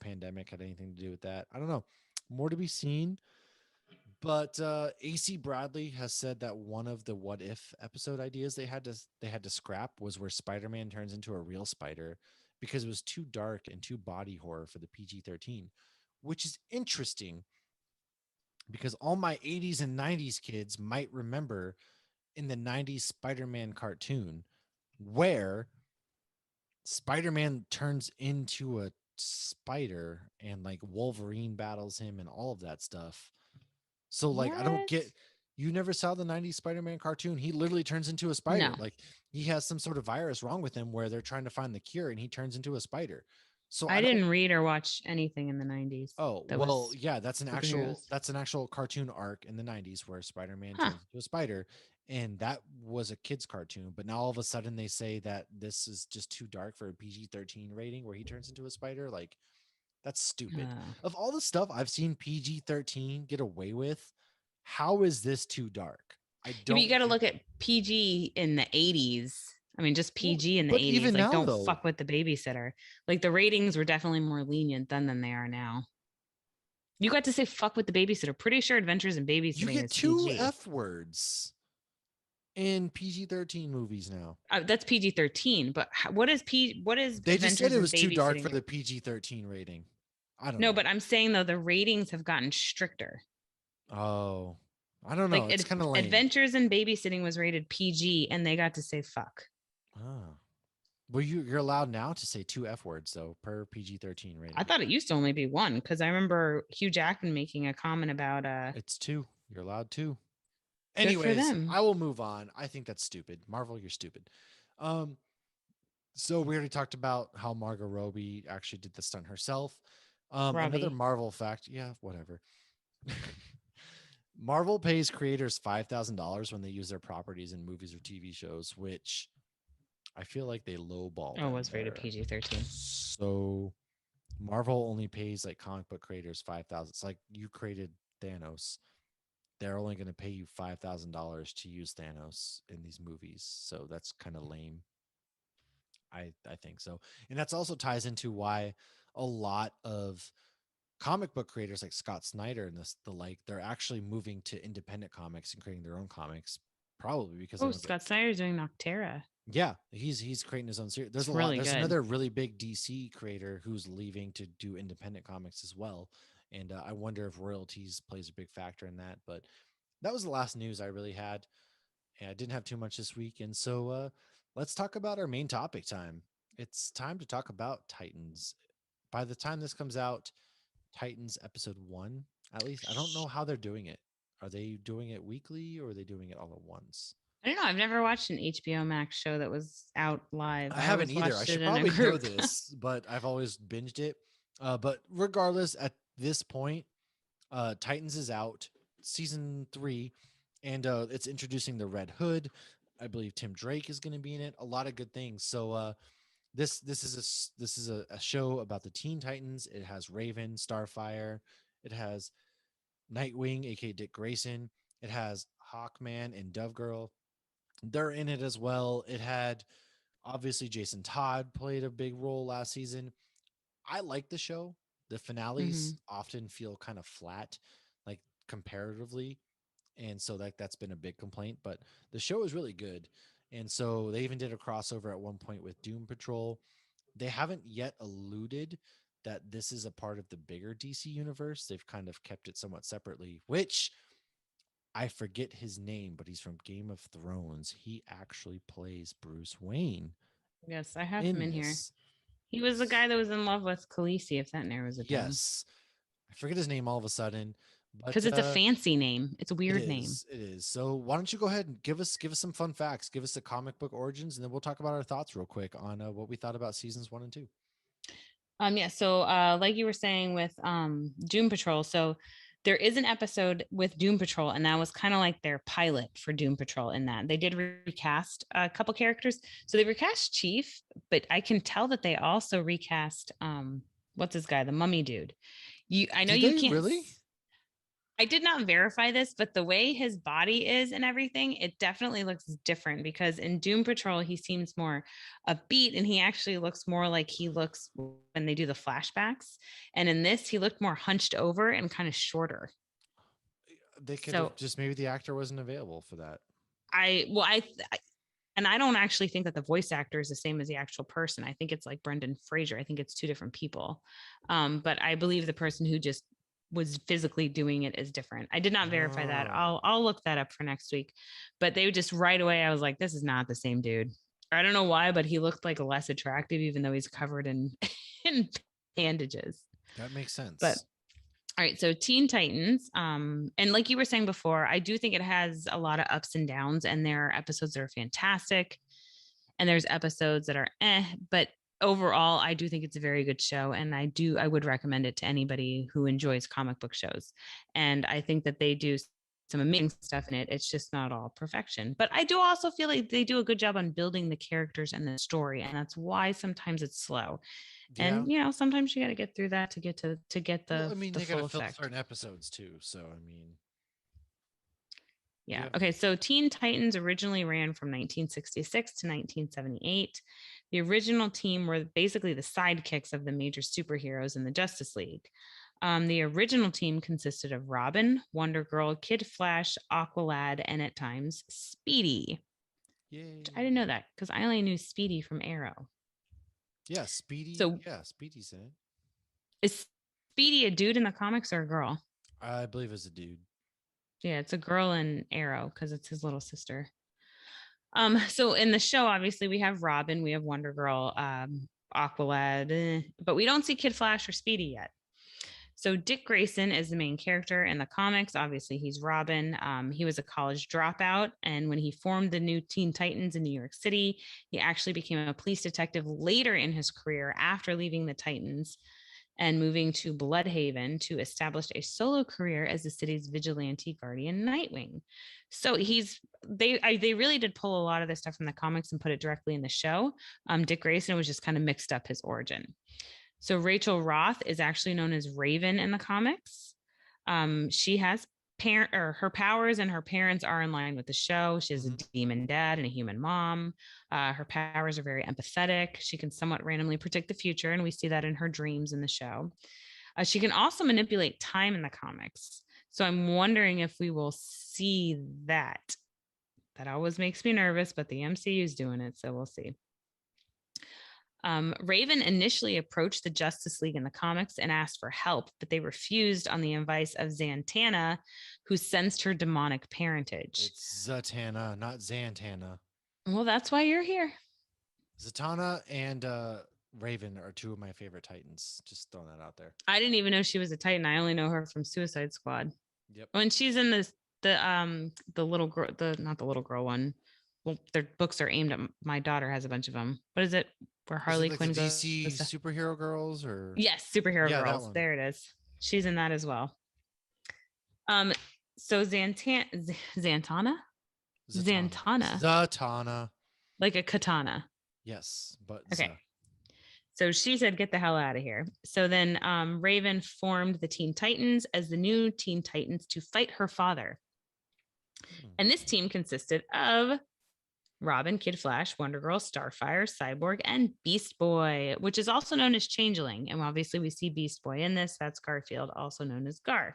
pandemic had anything to do with that. I don't know. More to be seen. But AC Bradley has said that one of the what if episode ideas they had to scrap was where Spider-Man turns into a real spider because it was too dark and too body horror for the PG-13, which is interesting because all my 80s and 90s kids might remember in the 90s Spider-Man cartoon where Spider-Man turns into a spider and like Wolverine battles him and all of that stuff. So like I don't What? get you never saw the 90s Spider-Man cartoon. He literally turns into a spider. No, Like he has some sort of virus wrong with him where they're trying to find the cure and he turns into a spider. So I I don't. didn't read or watch anything in the 90s Oh, that well, was yeah, that's an actual superheroes. that's an actual cartoon arc in the 90s where Spider-Man Huh. turns into a spider, and that was a kids cartoon, but now all of a sudden they say that this is just too dark for a PG-13 rating where he turns into a spider. Like that's stupid. Oh. Of all the stuff I've seen PG-13 get away with, how is this too dark? I Yeah, but you got don't to get look at PG in the 80s. I mean, just well, PG in the but 80s. even Like, now don't though, fuck with the babysitter. Like, the ratings were definitely more lenient then than they are now. You got to say fuck with the babysitter. Pretty sure Adventures in you Babysitting get is two PG. F words in PG-13 movies now. That's PG-13. But what is What is They just said Adventures it in was too dark for Babysitting? the PG-13 rating. I don't No, know. but I'm saying though the ratings have gotten stricter. Oh, I don't know. Like It's kind of lame. Adventures in Babysitting was rated PG, and they got to say fuck. Oh. Well, you're allowed now to say two F words though per PG-13 I rating. thought it used to only be one because I remember Hugh Jackman making a comment about It's two. You're allowed two. good for Anyways, them. I will move on. I think that's stupid. Marvel, you're stupid. Um, so we already talked about how Margot Robbie actually did the stunt herself. Another Robbie. Marvel fact, yeah, whatever. Marvel pays creators $5,000 when they use their properties in movies or TV shows, which I feel like they lowball Oh, them was rated there. PG-13. So Marvel only pays like comic book creators 5,000. It's like you created Thanos. They're only going to pay you $5,000 to use Thanos in these movies. So that's kind of lame. I think so. And that's also ties into why a lot of comic book creators like Scott Snyder and the like, they're actually moving to independent comics and creating their own comics, probably because they Oh, don't get. Scott Snyder's doing Noctera. Yeah, he's creating his own series. There's a It's lot. really There's good. another really big DC creator who's leaving to do independent comics as well, and I wonder if royalties plays a big factor in that. But that was the last news I really had, and I didn't have too much this week. And so let's talk about our main topic time. It's time to talk about Titans. By the time this comes out, Titans episode 1, at least I don't know how they're doing it. Are they doing it weekly or are they doing it all at once? I don't know. I've never watched an HBO Max show that was out live. I I haven't always either. I watched it should in a probably know group. this, but I've always binged it. But regardless, at this point, Titans is out, season 3, and it's introducing the Red Hood. I believe Tim Drake is going to be in it. A lot of good things. So This is a show about the Teen Titans. It has Raven, Starfire. It has Nightwing, aka Dick Grayson. It has Hawkman and Dove Girl. They're in it as well. It had obviously Jason Todd played a big role last season. I like the show. The finales Mm-hmm. often feel kind of flat, like comparatively, and so that's been a big complaint. But the show is really good, and so they even did a crossover at one point with Doom Patrol. They haven't yet alluded that this is a part of the bigger DC universe. They've kind of kept it somewhat separately, which I forget his name, but he's from Game of Thrones. He actually plays Bruce Wayne Yes, I have him in in here. this. He was the guy that was in love with Khaleesi, if that narrows it down. Yes, I forget his name all of a sudden, but Because it's a fancy name. It's a it weird name. is. It is. So why don't you go ahead and give us some fun facts, give us the comic book origins, and then we'll talk about our thoughts real quick on what we thought about seasons 1 and 2. Yeah, so like you were saying with Doom Patrol, so there is an episode with Doom Patrol, and that was kind of like their pilot for Doom Patrol in that they did recast a couple characters. So they recast Chief, but I can tell that they also recast what's this guy, the mummy dude. I know Did you they can't really? I did not verify this, but the way his body is and everything, it definitely looks different because in Doom Patrol, he seems more upbeat and he actually looks more like he looks when they do the flashbacks. And in this, he looked more hunched over and kind of shorter. They could have So just maybe the actor wasn't available for that. I and I don't actually think that the voice actor is the same as the actual person. I think it's like Brendan Fraser. I think it's two different people. But I believe the person who just was physically doing it is different. I did not verify that. Oh, I'll look that up for next week. But they just right away I was like, this is not the same dude. I don't know why, but he looked like less attractive, even though he's covered in in bandages. that makes But sense. all right, so Teen Titans, and like you were saying before, I do think it has a lot of ups and downs, and there are episodes that are fantastic, and there's episodes that are but overall, I do think it's a very good show, and I would recommend it to anybody who enjoys comic book shows, and I think that they do some amazing stuff in it. It's just not all perfection, but I do also feel like they do a good job on building the characters and the story, and that's why sometimes it's slow. Yeah. And sometimes you got to get through that to get Well, the I mean, the they got to full fill effect. certain episodes too. So, I mean, do you Yeah. have? Okay. So Teen Titans originally ran from 1966 to 1978. The original team were basically the sidekicks of the major superheroes in the Justice League. The original team consisted of Robin, Wonder Girl, Kid Flash, Aqualad, and at times Speedy. I didn't Yay. know that because I only knew Speedy from Arrow. Yeah, Speedy. So Yeah, Speedy's in it. is Speedy a dude in the comics or a girl? I believe as a dude. Yeah, it's a girl in Arrow because it's his little sister. So in the show, obviously we have Robin, we have Wonder Girl, Aqualad, but we don't see Kid Flash or Speedy yet. So Dick Grayson is the main character in the comics. Obviously, he's Robin. He was a college dropout, and when he formed the new Teen Titans in New York City, he actually became a police detective later in his career after leaving the Titans and moving to Bloodhaven to establish a solo career as the city's vigilante guardian Nightwing. So they really did pull a lot of this stuff from the comics and put it directly in the show. Dick Grayson was just kind of mixed up his origin. So Rachel Roth is actually known as Raven in the comics. She has parent or her powers and her parents are in line with the show. She has a Hmm. demon dad and a human mom. Her powers are very empathetic. She can somewhat randomly predict the future, and we see that in her dreams in the show. She can also manipulate time in the comics. So I'm wondering if we will see that. That always makes me nervous, but the MCU is doing it, so we'll see. Raven initially approached the Justice League in the comics and asked for help, but they refused on the advice of Zatanna, who sensed her demonic parentage. It's Zatanna, not Zantana. Well, that's why you're here. Zatanna and Raven are two of my favorite Titans. Just throwing that out there. I didn't even know she was a Titan. I only know her from Suicide Squad. Yep. When she's in the little girl, the not the little girl one. Well, their books are aimed at my daughter. Has a bunch of them. What is it? Where Is it Harley like the Quinn DC goes to? superhero girls or? Yes, superhero Yeah, that girls. one. There it is. She's in that as well. Um, so Zantana, Zatanna. Zantana, Zatanna. like a katana. Yes, but Okay. So she said, get the hell out of here. So then Raven formed the Teen Titans as the new Teen Titans to fight her father. Hmm. And this team consisted of Robin, Kid Flash, Wonder Girl, Starfire, Cyborg, and Beast Boy, which is also known as Changeling. And obviously, we see Beast Boy in this. That's Garfield, also known as Gar.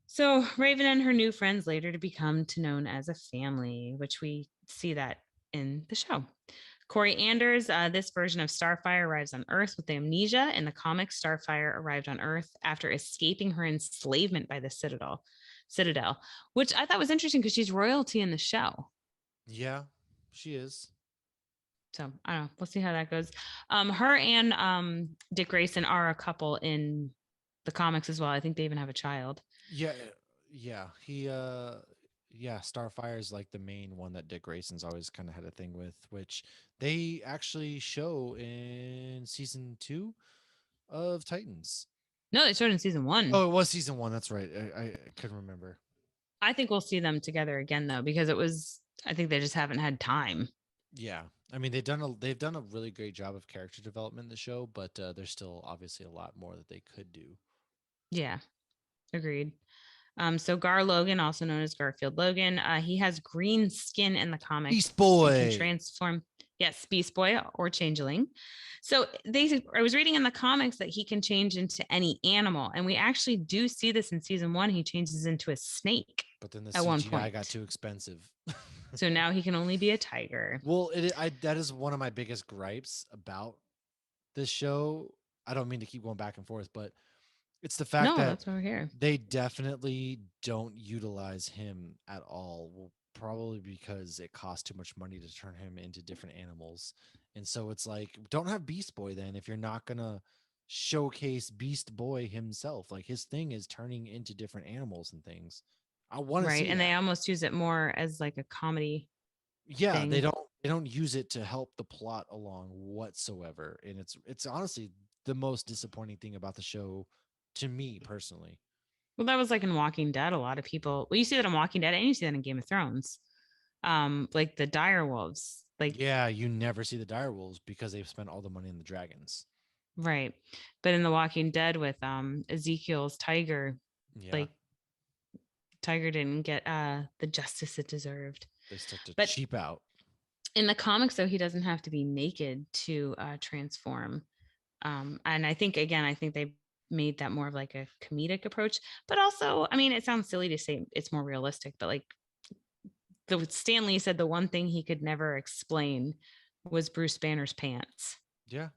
So Raven and her new friends later to become to known as a family, which we see that in the show. Corey Anders, this version of Starfire arrives on Earth with amnesia. In the comics, Starfire arrived on Earth after escaping her enslavement by the Citadel, which I thought was interesting because she's royalty in the show. Yeah, she is. So I don't know. We'll see how that goes. Her and Dick Grayson are a couple in the comics as well. I think they even have a child. Yeah, yeah. Yeah, Starfire is like the main one that Dick Grayson's always kind of had a thing with, which they actually show in season 2 of Titans. No, they showed in season one. Oh, it was season 1. That's right. I couldn't remember. I think we'll see them together again though, because it was. I think they just haven't had time. Yeah, I mean they've done a really great job of character development in the show, but there's still obviously a lot more that they could do. Yeah, agreed. So Gar Logan, also known as Garfield Logan, he has green skin in the Beast comics and can Boy. transform. Yes, Beast Boy or Changeling. So I was reading in the comics that he can change into any animal, and we actually do see this in season one. He changes into a snake But then the at one CGI point. got too expensive. So now he can only be a tiger. Well, that is one of my biggest gripes about this show. I don't mean to keep going back and forth, but it's the fact No, that that's why we're here. they definitely don't utilize him at all. Well, probably because it costs too much money to turn him into different animals. And so it's like, don't have Beast Boy then if you're not going to showcase Beast Boy himself. Like his thing is turning into different animals and things. I want to Right. see And they that. almost use it more as like a comedy Yeah, thing. they don't use it to help the plot along whatsoever. And it's honestly the most disappointing thing about the show to me personally. Well, that was like in Walking Dead. A lot of people, well, you see that in Walking Dead and you see that in Game of Thrones. Like the dire wolves, like, Yeah, you never see the direwolves because they've spent all the money on the dragons. right. But in The Walking Dead with Ezekiel's tiger, Yeah, like tiger didn't get the justice it deserved. they start to But cheap out. in the comics, though, he doesn't have to be naked to transform. And I think again, I think they made that more of like a comedic approach. But also, I mean, it sounds silly to say it's more realistic, but like the Stanley said the one thing he could never explain was Bruce Banner's pants. Yeah,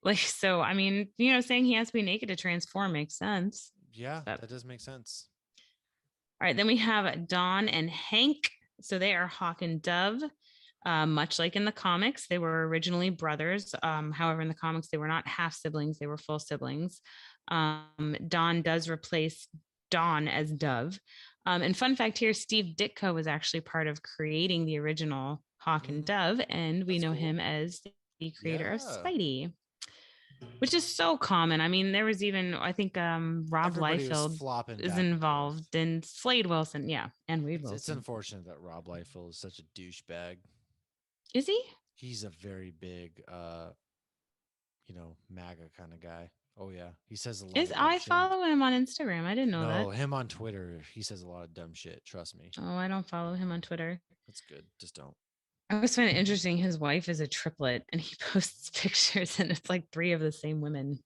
Like, so I mean, saying he has to be naked to transform makes sense. yeah, But that does make sense. all right, then we have Dawn and Hank. So they are Hawk and Dove. Much like in the comics, they were originally brothers. However, in the comics, they were not half siblings, they were full siblings. Dawn does replace Dawn as Dove. And fun fact here, Steve Ditko was actually part of creating the original Hawk and Mm, Dove, and we that's know cool. him as the creator of Yeah, Spidey, which is so common. I mean, there was even, I think, Rob everybody was Liefeld flopping is back and forth. involved in Slade Wilson. Yeah. And Wade It's Wilson. unfortunate that Rob Liefeld is such a douchebag. Is he? He's a very big MAGA kind of guy. Oh yeah, he says a lot Is of dumb I shit. follow him on Instagram. I didn't know No, that. him on Twitter, he says a lot of dumb shit. Trust me. Oh, I don't follow him on Twitter. That's good. Just don't. I always find it interesting. His wife is a triplet and he posts pictures and it's like three of the same women.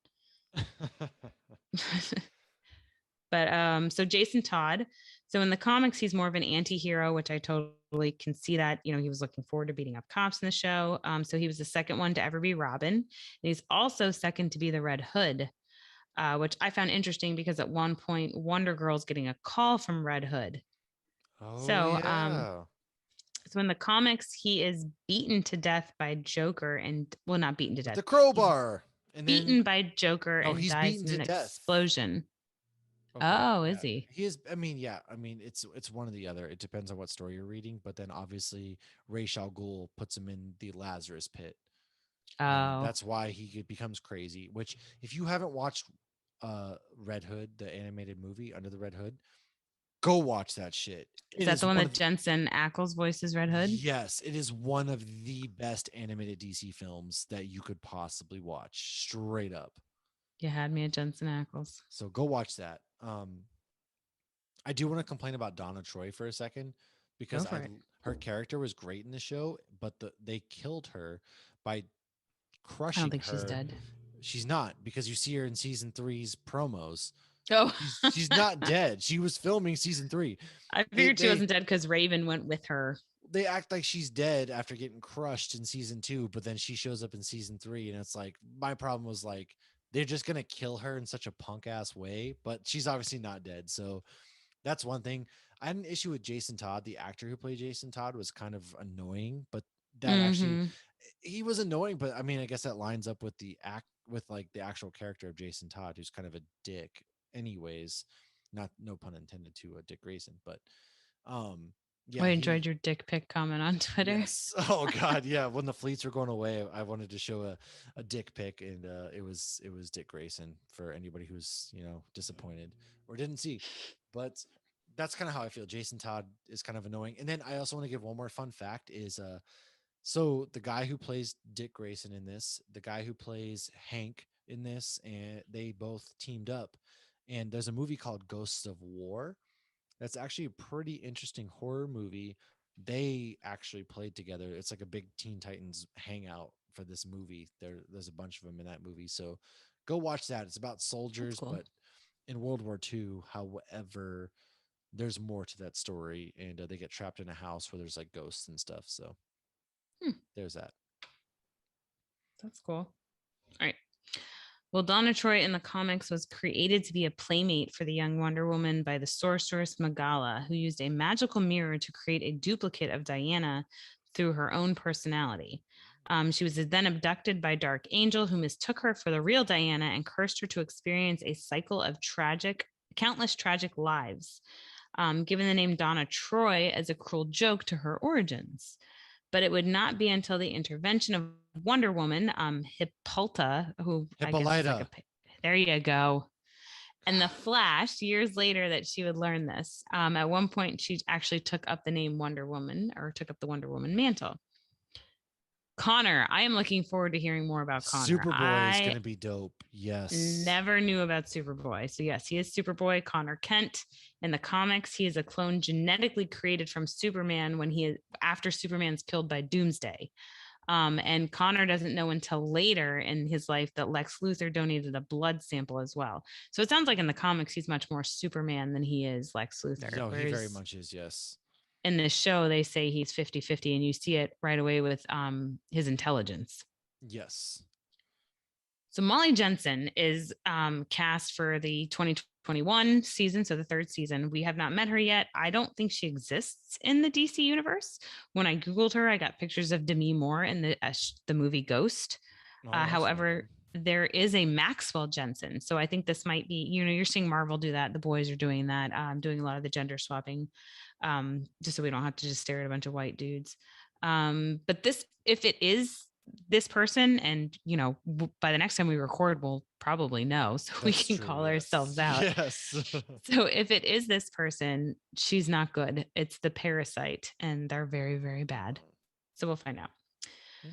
But so Jason Todd. So in the comics, he's more of an anti-hero, which I totally can see that. He was looking forward to beating up cops in the show. So he was the second one to ever be Robin. And he's also second to be the Red Hood, which I found interesting because at one point, Wonder Girl's getting a call from Red Hood. Oh So yeah. so in the comics, he is beaten to death by Joker and, well, not beaten to With death. the He's crowbar. And then beaten by Joker no, and he's dies beaten in to an death. explosion. Okay. Oh, is Yeah. he? He is I mean, yeah. I mean, it's one or the other. It depends on what story you're reading, but then obviously Ra's al Ghul puts him in the Lazarus pit. And Oh, that's why he becomes crazy, which if you haven't watched Red Hood, the animated movie Under the Red Hood, Go watch that shit. Is It that is the one one that of Jensen Ackles voices Red Hood? yes, it is one of the best animated DC films that you could possibly watch. Straight up. You had me at Jensen Ackles. So go watch that. I do want to complain about Donna Troy for a second Go because for I it. her character was great in the show, but they killed her by I don't crushing think she's her. dead. She's not because you see her in season three's promos. Oh, She's not dead. She was filming season three. I They figured she they wasn't dead because Raven went with her. they act like she's dead after getting crushed in season two, but then she shows up in season three, and it's like my problem was like they're just gonna kill her in such a punk ass way, but she's obviously not dead. So that's one thing. I had an issue with Jason Todd. The actor who played Jason Todd was kind of annoying, but that actually Mm-hmm. he was annoying, but I mean, I guess that lines up with the act with like the actual character of Jason Todd, who's kind of a dick, anyways. Not no pun intended to Dick Grayson, but um, I yeah, enjoyed he your dick pic comment on Twitter. yes. Oh God, yeah. When the fleets were going away, I wanted to show a dick pic, and it was Dick Grayson for anybody who's disappointed or didn't see. But that's kind of how I feel. Jason Todd is kind of annoying. And then I also want to give one more fun fact is so the guy who plays Dick Grayson in this, the guy who plays Hank in this, and they both teamed up. And there's a movie called Ghosts of War that's actually a pretty interesting horror movie. They actually played together. It's like a big Teen Titans hangout for this movie. There's a bunch of them in that movie. So go watch that. It's about That's soldiers, cool. but in World War II. However, there's more to that story, and they get trapped in a house where there's like ghosts and stuff. So Hmm, there's that. that's cool. All right. Well, Donna Troy in the comics was created to be a playmate for the young Wonder Woman by the sorceress Magala, who used a magical mirror to create a duplicate of Diana through her own personality. She was then abducted by Dark Angel, who mistook her for the real Diana and cursed her to experience a cycle of countless tragic lives, given the name Donna Troy as a cruel joke to her origins. But it would not be until the intervention of Wonder Woman, Hippolyta, who I guess is like Hippolyta. there you go, and the Flash years later that she would learn this. At one point, she actually took up the name Wonder Woman or took up the Wonder Woman mantle. Connor, I am looking forward to hearing more about Connor. Superboy is I gonna be dope. Yes. never knew about Superboy. So, yes, he is Superboy. Connor Kent. In the comics, he is a clone genetically created from Superman after Superman's killed by Doomsday. And Connor doesn't know until later in his life that Lex Luthor donated a blood sample as well. So it sounds like in the comics, he's much more Superman than he is Lex Luthor. No, he very Whereas much is. Yes. in this show, they say he's 50-50, and you see it right away with his intelligence. Yes. So Molly Jensen is cast for the 2021 season, so the third season. We have not met her yet. I don't think she exists in the DC universe. When I Googled her, I got pictures of Demi Moore in the movie Ghost. Oh, that's However, random. there is a Maxwell Jensen. So I think this might be, you're seeing Marvel do that. The boys are doing that, doing a lot of the gender swapping, just so we don't have to just stare at a bunch of white dudes. But if it is this person, and by the next time we record, we'll probably know, so we That's can true. call Yes. ourselves out. Yes. So if it is this person, she's not good. It's the Parasite, and they're very, very bad. So we'll find out. Um,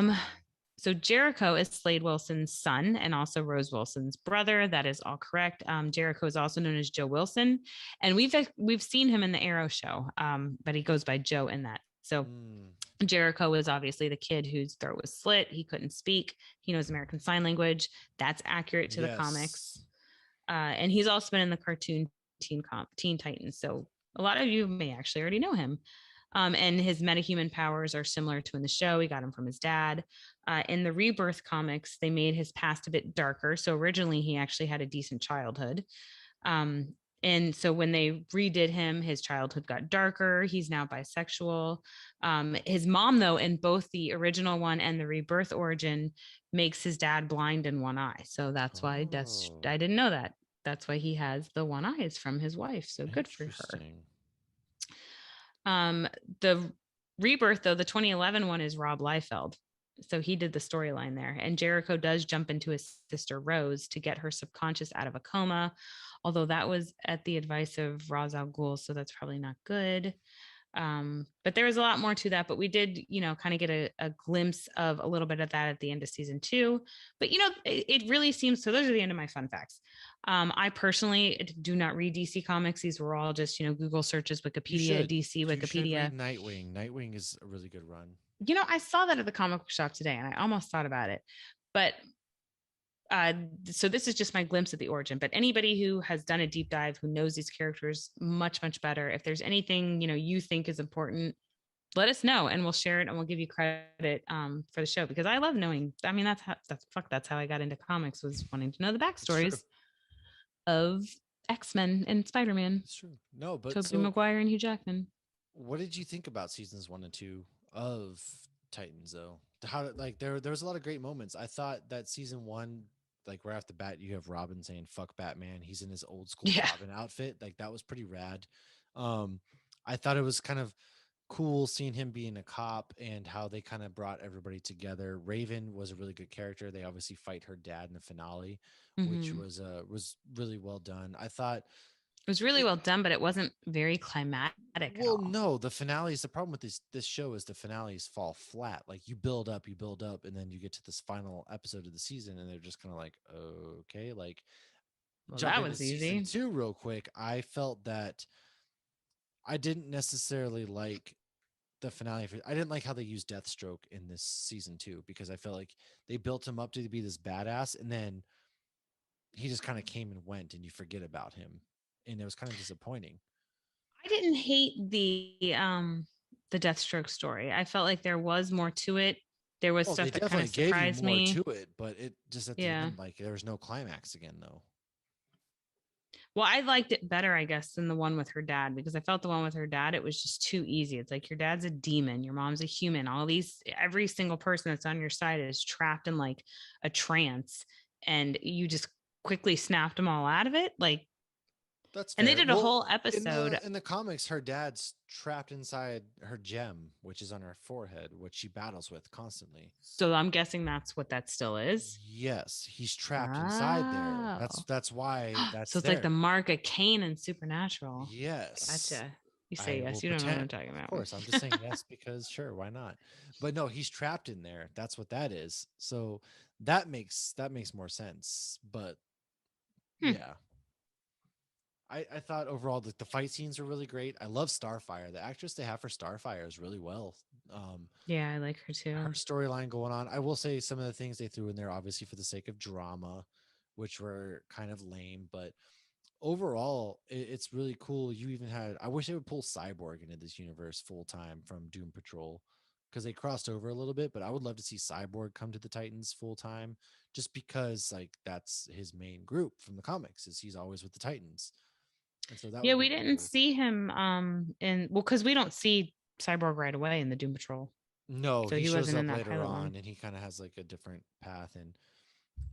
Interesting. so Jericho is Slade Wilson's son and also Rose Wilson's brother. That is all correct. Jericho is also known as Joe Wilson, and we've seen him in the Arrow show, but he goes by Joe in that. So Mm, Jericho was obviously the kid whose throat was slit. He couldn't speak. He knows American Sign Language. That's accurate to the yes. comics. And he's also been in the cartoon Teen Titans. So a lot of you may actually already know him. And his metahuman powers are similar to in the show. He got them from his dad. In the Rebirth comics, they made his past a bit darker. So originally, he actually had a decent childhood. Um, and so when they redid him, his childhood got darker. He's now bisexual. His mom, though, in both the original one and the Rebirth origin, makes his dad blind in one eye. So that's why Oh, I didn't know that. That's why he has the one eyes from his wife. So good for her. interesting. The Rebirth, though, the 2011 one is Rob Liefeld. So he did the storyline there. And Jericho does jump into his sister Rose to get her subconscious out of a coma, although that was at the advice of Ra's al Ghul, so that's probably not good. But there was a lot more to that. But we did, kind of get a glimpse of a little bit of that at the end of season 2. But it really seems so. Those are the end of my fun facts. I personally do not read DC comics. These were all just Google searches, You Wikipedia, should. DC, You should read Wikipedia. Nightwing. Nightwing is a really good run. I saw that at the comic book shop today, and I almost thought about it, but uh, so this is just my glimpse of the origin. But anybody who has done a deep dive, who knows these characters much, much better, if there's anything you think is important, let us know, and we'll share it, and we'll give you credit for the show, because I love knowing. I mean, that's how I got into comics, was wanting to know the It's true. backstories of X-Men and Spider-Man, It's true. No, but Tobey so Maguire and Hugh Jackman. what did you think about seasons 1 and 2 of Titans though? How like there was a lot of great moments. I thought that season 1, like right off the bat, you have Robin saying "fuck Batman." He's in his old school Yeah. Robin outfit. Like that was pretty rad. Um, I thought it was kind of cool seeing him being a cop and how they kind of brought everybody together. Raven was a really good character. They obviously fight her dad in the finale, which Mm-hmm. was really well done. I thought It was really it, well done, but it wasn't very climatic at well, all. no, the finales. The problem with this show is the finales fall flat. Like you build up, and then you get to this final episode of the season, and they're just kind of like, okay, like Well, jump that into was season easy. 2 real quick. I felt that I didn't necessarily like the finale. I didn't like how they used Deathstroke in this season 2 because I felt like they built him up to be this badass, and then he just kind of came and went, and you forget about him, and it was kind of disappointing. I didn't hate the Deathstroke story. I felt like there was more to it. There was Oh, they stuff that kind definitely of gave you surprised more to me. it, but it just at the Yeah. end, like there was no climax again, though. Well, I liked it better, I guess, than the one with her dad, because I felt the one with her dad, it was just too easy. It's like your dad's a demon, your mom's a human. Every single person that's on your side is trapped in like a trance, and you just quickly snapped them all out of it. Like, That's and they fair. did a Well, whole episode. in the comics, her dad's trapped inside her gem, which is on her forehead, which she battles with constantly. So I'm guessing that's what that still is. Yes, he's trapped inside there. Oh. That's why So that's it's like the there. mark of Cain and Supernatural. Yes. Gotcha. You say I yes. will You don't know what I'm pretend. talking Of about. course, I'm just saying yes because sure, why not? But no, he's trapped in there. That's what that is. So that makes more sense. But Hmm. yeah, I thought overall the fight scenes are really great. I love Starfire. The actress they have for Starfire is really well. Um, Yeah, I like her her too. storyline going on. I will say some of the things they threw in there, obviously for the sake of drama, which were kind of lame, but overall, it's really cool. You even had, I wish they would pull Cyborg into this universe full time from Doom Patrol because they crossed over a little bit, but I would love to see Cyborg come to the Titans full time just because, like, that's his main group from the comics, is he's always with the Titans. And so that Yeah, would be we really didn't cool. see him in well, because we don't see Cyborg right away in the Doom Patrol. No, So he he shows wasn't in up that later pilot one. on and he kind of has like a different path. And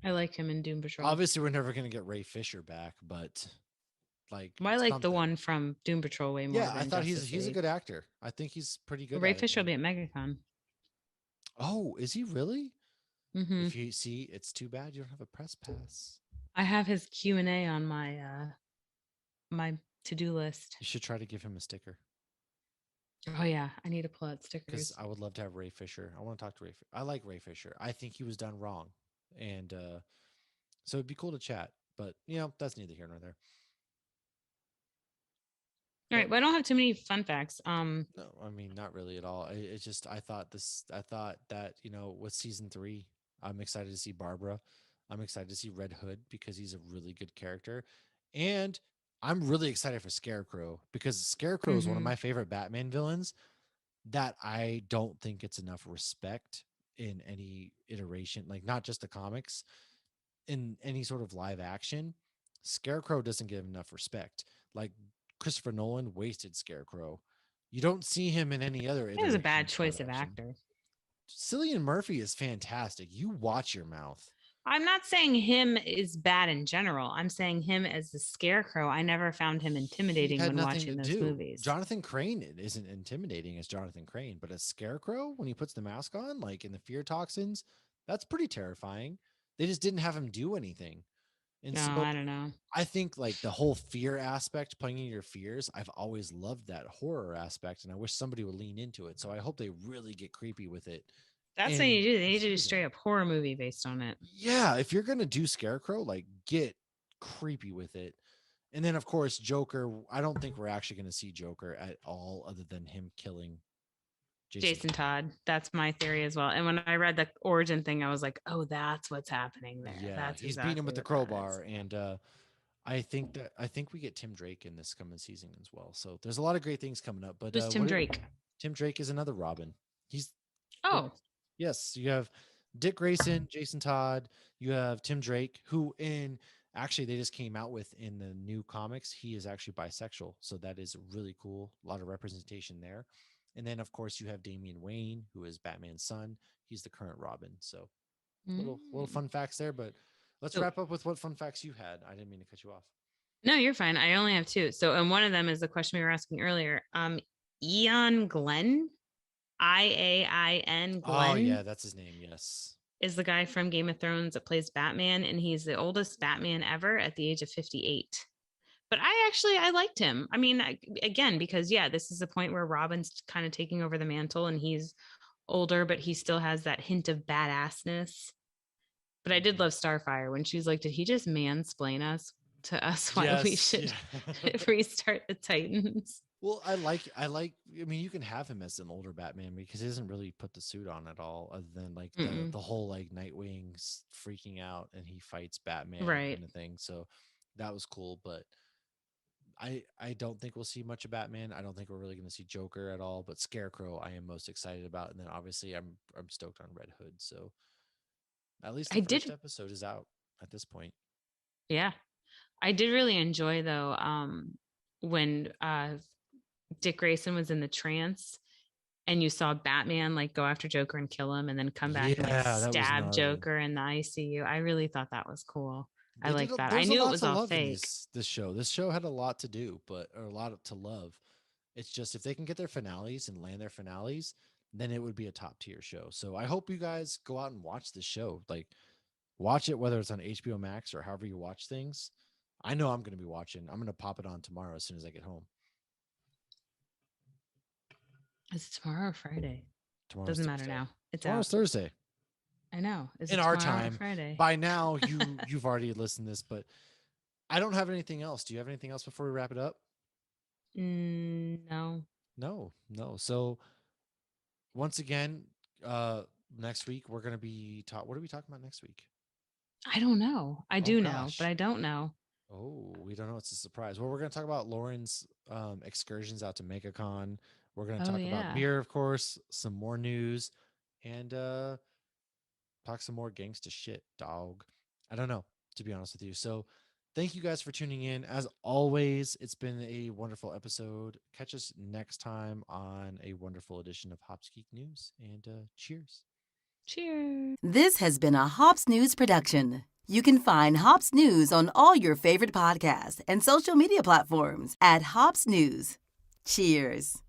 I like him in Doom Patrol. obviously, we're never going to get Ray Fisher back, but like Well, I like the something. one from Doom Patrol way more Yeah, I than thought Justice he's a League. good actor. I think he's pretty good Ray at it. Fisher will be And at MegaCon. oh, is he really? Hmm. If you see, it's too bad you don't have a press pass. I have his Q&A on my to-do list. You should try to give him a sticker Oh yeah, I need to pull out because stickers. I would love to have Ray Fisher. I want to talk to Ray. I like Ray Fisher. I think he was done wrong, and so it'd be cool to chat. But that's neither here nor there. All But right, well, I don't have too many fun facts. no, I mean not really at all. It's just I thought this. I thought that with season 3, I'm excited to see Barbara. I'm excited to see Red Hood because he's a really good character, and I'm really excited for Scarecrow because Scarecrow is one of hmm my favorite Batman villains that I don't think it's enough respect in any iteration, like not just the comics, in any sort of live action. Scarecrow doesn't get enough respect. Like Christopher Nolan wasted Scarecrow. You don't see him in any other It was a bad iteration of live choice of action. actor. Cillian Murphy is fantastic. You watch your mouth. I'm not saying him is bad in general. I'm saying him as the scarecrow. I never found him He intimidating had when nothing to watching those do. movies. Jonathan Crane isn't intimidating as Jonathan Crane, but as Scarecrow, when he puts the mask on, like in the fear toxins, that's pretty terrifying. They just didn't have him do anything. And No, so I don't know. I think like the whole fear aspect, playing in your fears, I've always loved that horror aspect, and I wish somebody would lean into it. So I hope they really get creepy with it That's what in you do. They the need to do straight season. up horror movie based on it. Yeah, if you're gonna do Scarecrow, like get creepy with it. And then of course Joker. I don't think we're actually gonna see Joker at all, other than him killing Jason Jason Todd. Todd. That's my theory as well. And when I read the origin thing, I was like, oh, that's what's happening there. Yeah, That's he's beating him exactly with the what that is. crowbar, and I think we get Tim Drake in this coming season as well. So there's a lot of great things coming up. But Who's Tim Drake? Tim Drake is another Robin. He's the Oh, yes. You have Dick Grayson, Jason Todd. You have Tim Drake, who in actually they just came out with in the new comics. He is actually bisexual, so that is really cool. A lot of representation there. And then of course you have Damian Wayne, who is Batman's son. He's the current Robin. So little mm. fun facts there. But let's So wrap up with what fun facts you had. I didn't mean to cut you off. no, you're fine. I only have two. So, and one of them is the question we were asking earlier. Ian Glenn, Iain Oh yeah, Glenn that's his name. Yes. is the guy from Game of Thrones that plays Batman, and he's the oldest Batman ever at the age of 58. But I liked him. I mean, again, because yeah, this is the point where Robin's kind of taking over the mantle, and he's older, but he still has that hint of badassness. But I did Mhm. love Starfire when she was like, "Did he just mansplain us to us why we Yes, should yeah. restart the Titans?" Well, I mean, you can have him as an older Batman because he doesn't really put the suit on at all, other than like Mm-mm. the whole like Nightwing's freaking out and he fights Batman Right. kind of thing. So that was cool, but I don't think we'll see much of Batman. I don't think we're really going to see Joker at all, but Scarecrow I am most excited about, and then obviously I'm stoked on Red Hood. So at least the I first did, episode is out at this point. yeah. I did really enjoy though, when Dick Grayson was in the trance and you saw Batman like go after Joker and kill him and then come back and like Yeah, that was stab gnarly. Joker in the ICU. I really thought that was cool. I like that. I There's a knew it lot was to all love in fake. this show. This show had a lot to do, but or a lot to love. It's just if they can get their finales and land their finales, then it would be a top tier show. So I hope you guys go out and watch this show. Like watch it whether it's on HBO Max or however you watch things. I know I'm going to be watching. I'm going to pop it on tomorrow as soon as I get home. Is it tomorrow or Friday? Tomorrow's Doesn't matter Thursday. now. It's Tomorrow's out. Thursday. I know. Is In it our tomorrow or time. Friday? By now you've already listened to this, but I don't have anything else. Do you have anything else before we wrap it up? No, No, no. So once again, uh next week we're gonna be what are we talking about next week? I don't know. I Oh do know, but gosh. I don't know. Oh, we don't know. It's a surprise. Well, we're gonna talk about Lauren's excursions out to MegaCon. We're gonna Oh talk about yeah. beer, of course, some more news, and talk some more gangsta shit, dog. I don't know, to be honest with you. So thank you guys for tuning in. As always, it's been a wonderful episode. Catch us next time on a wonderful edition of Hops Geek News, and cheers. Cheers. This has been a Hops News production. You can find Hops News on all your favorite podcasts and social media platforms at Hops News. Cheers.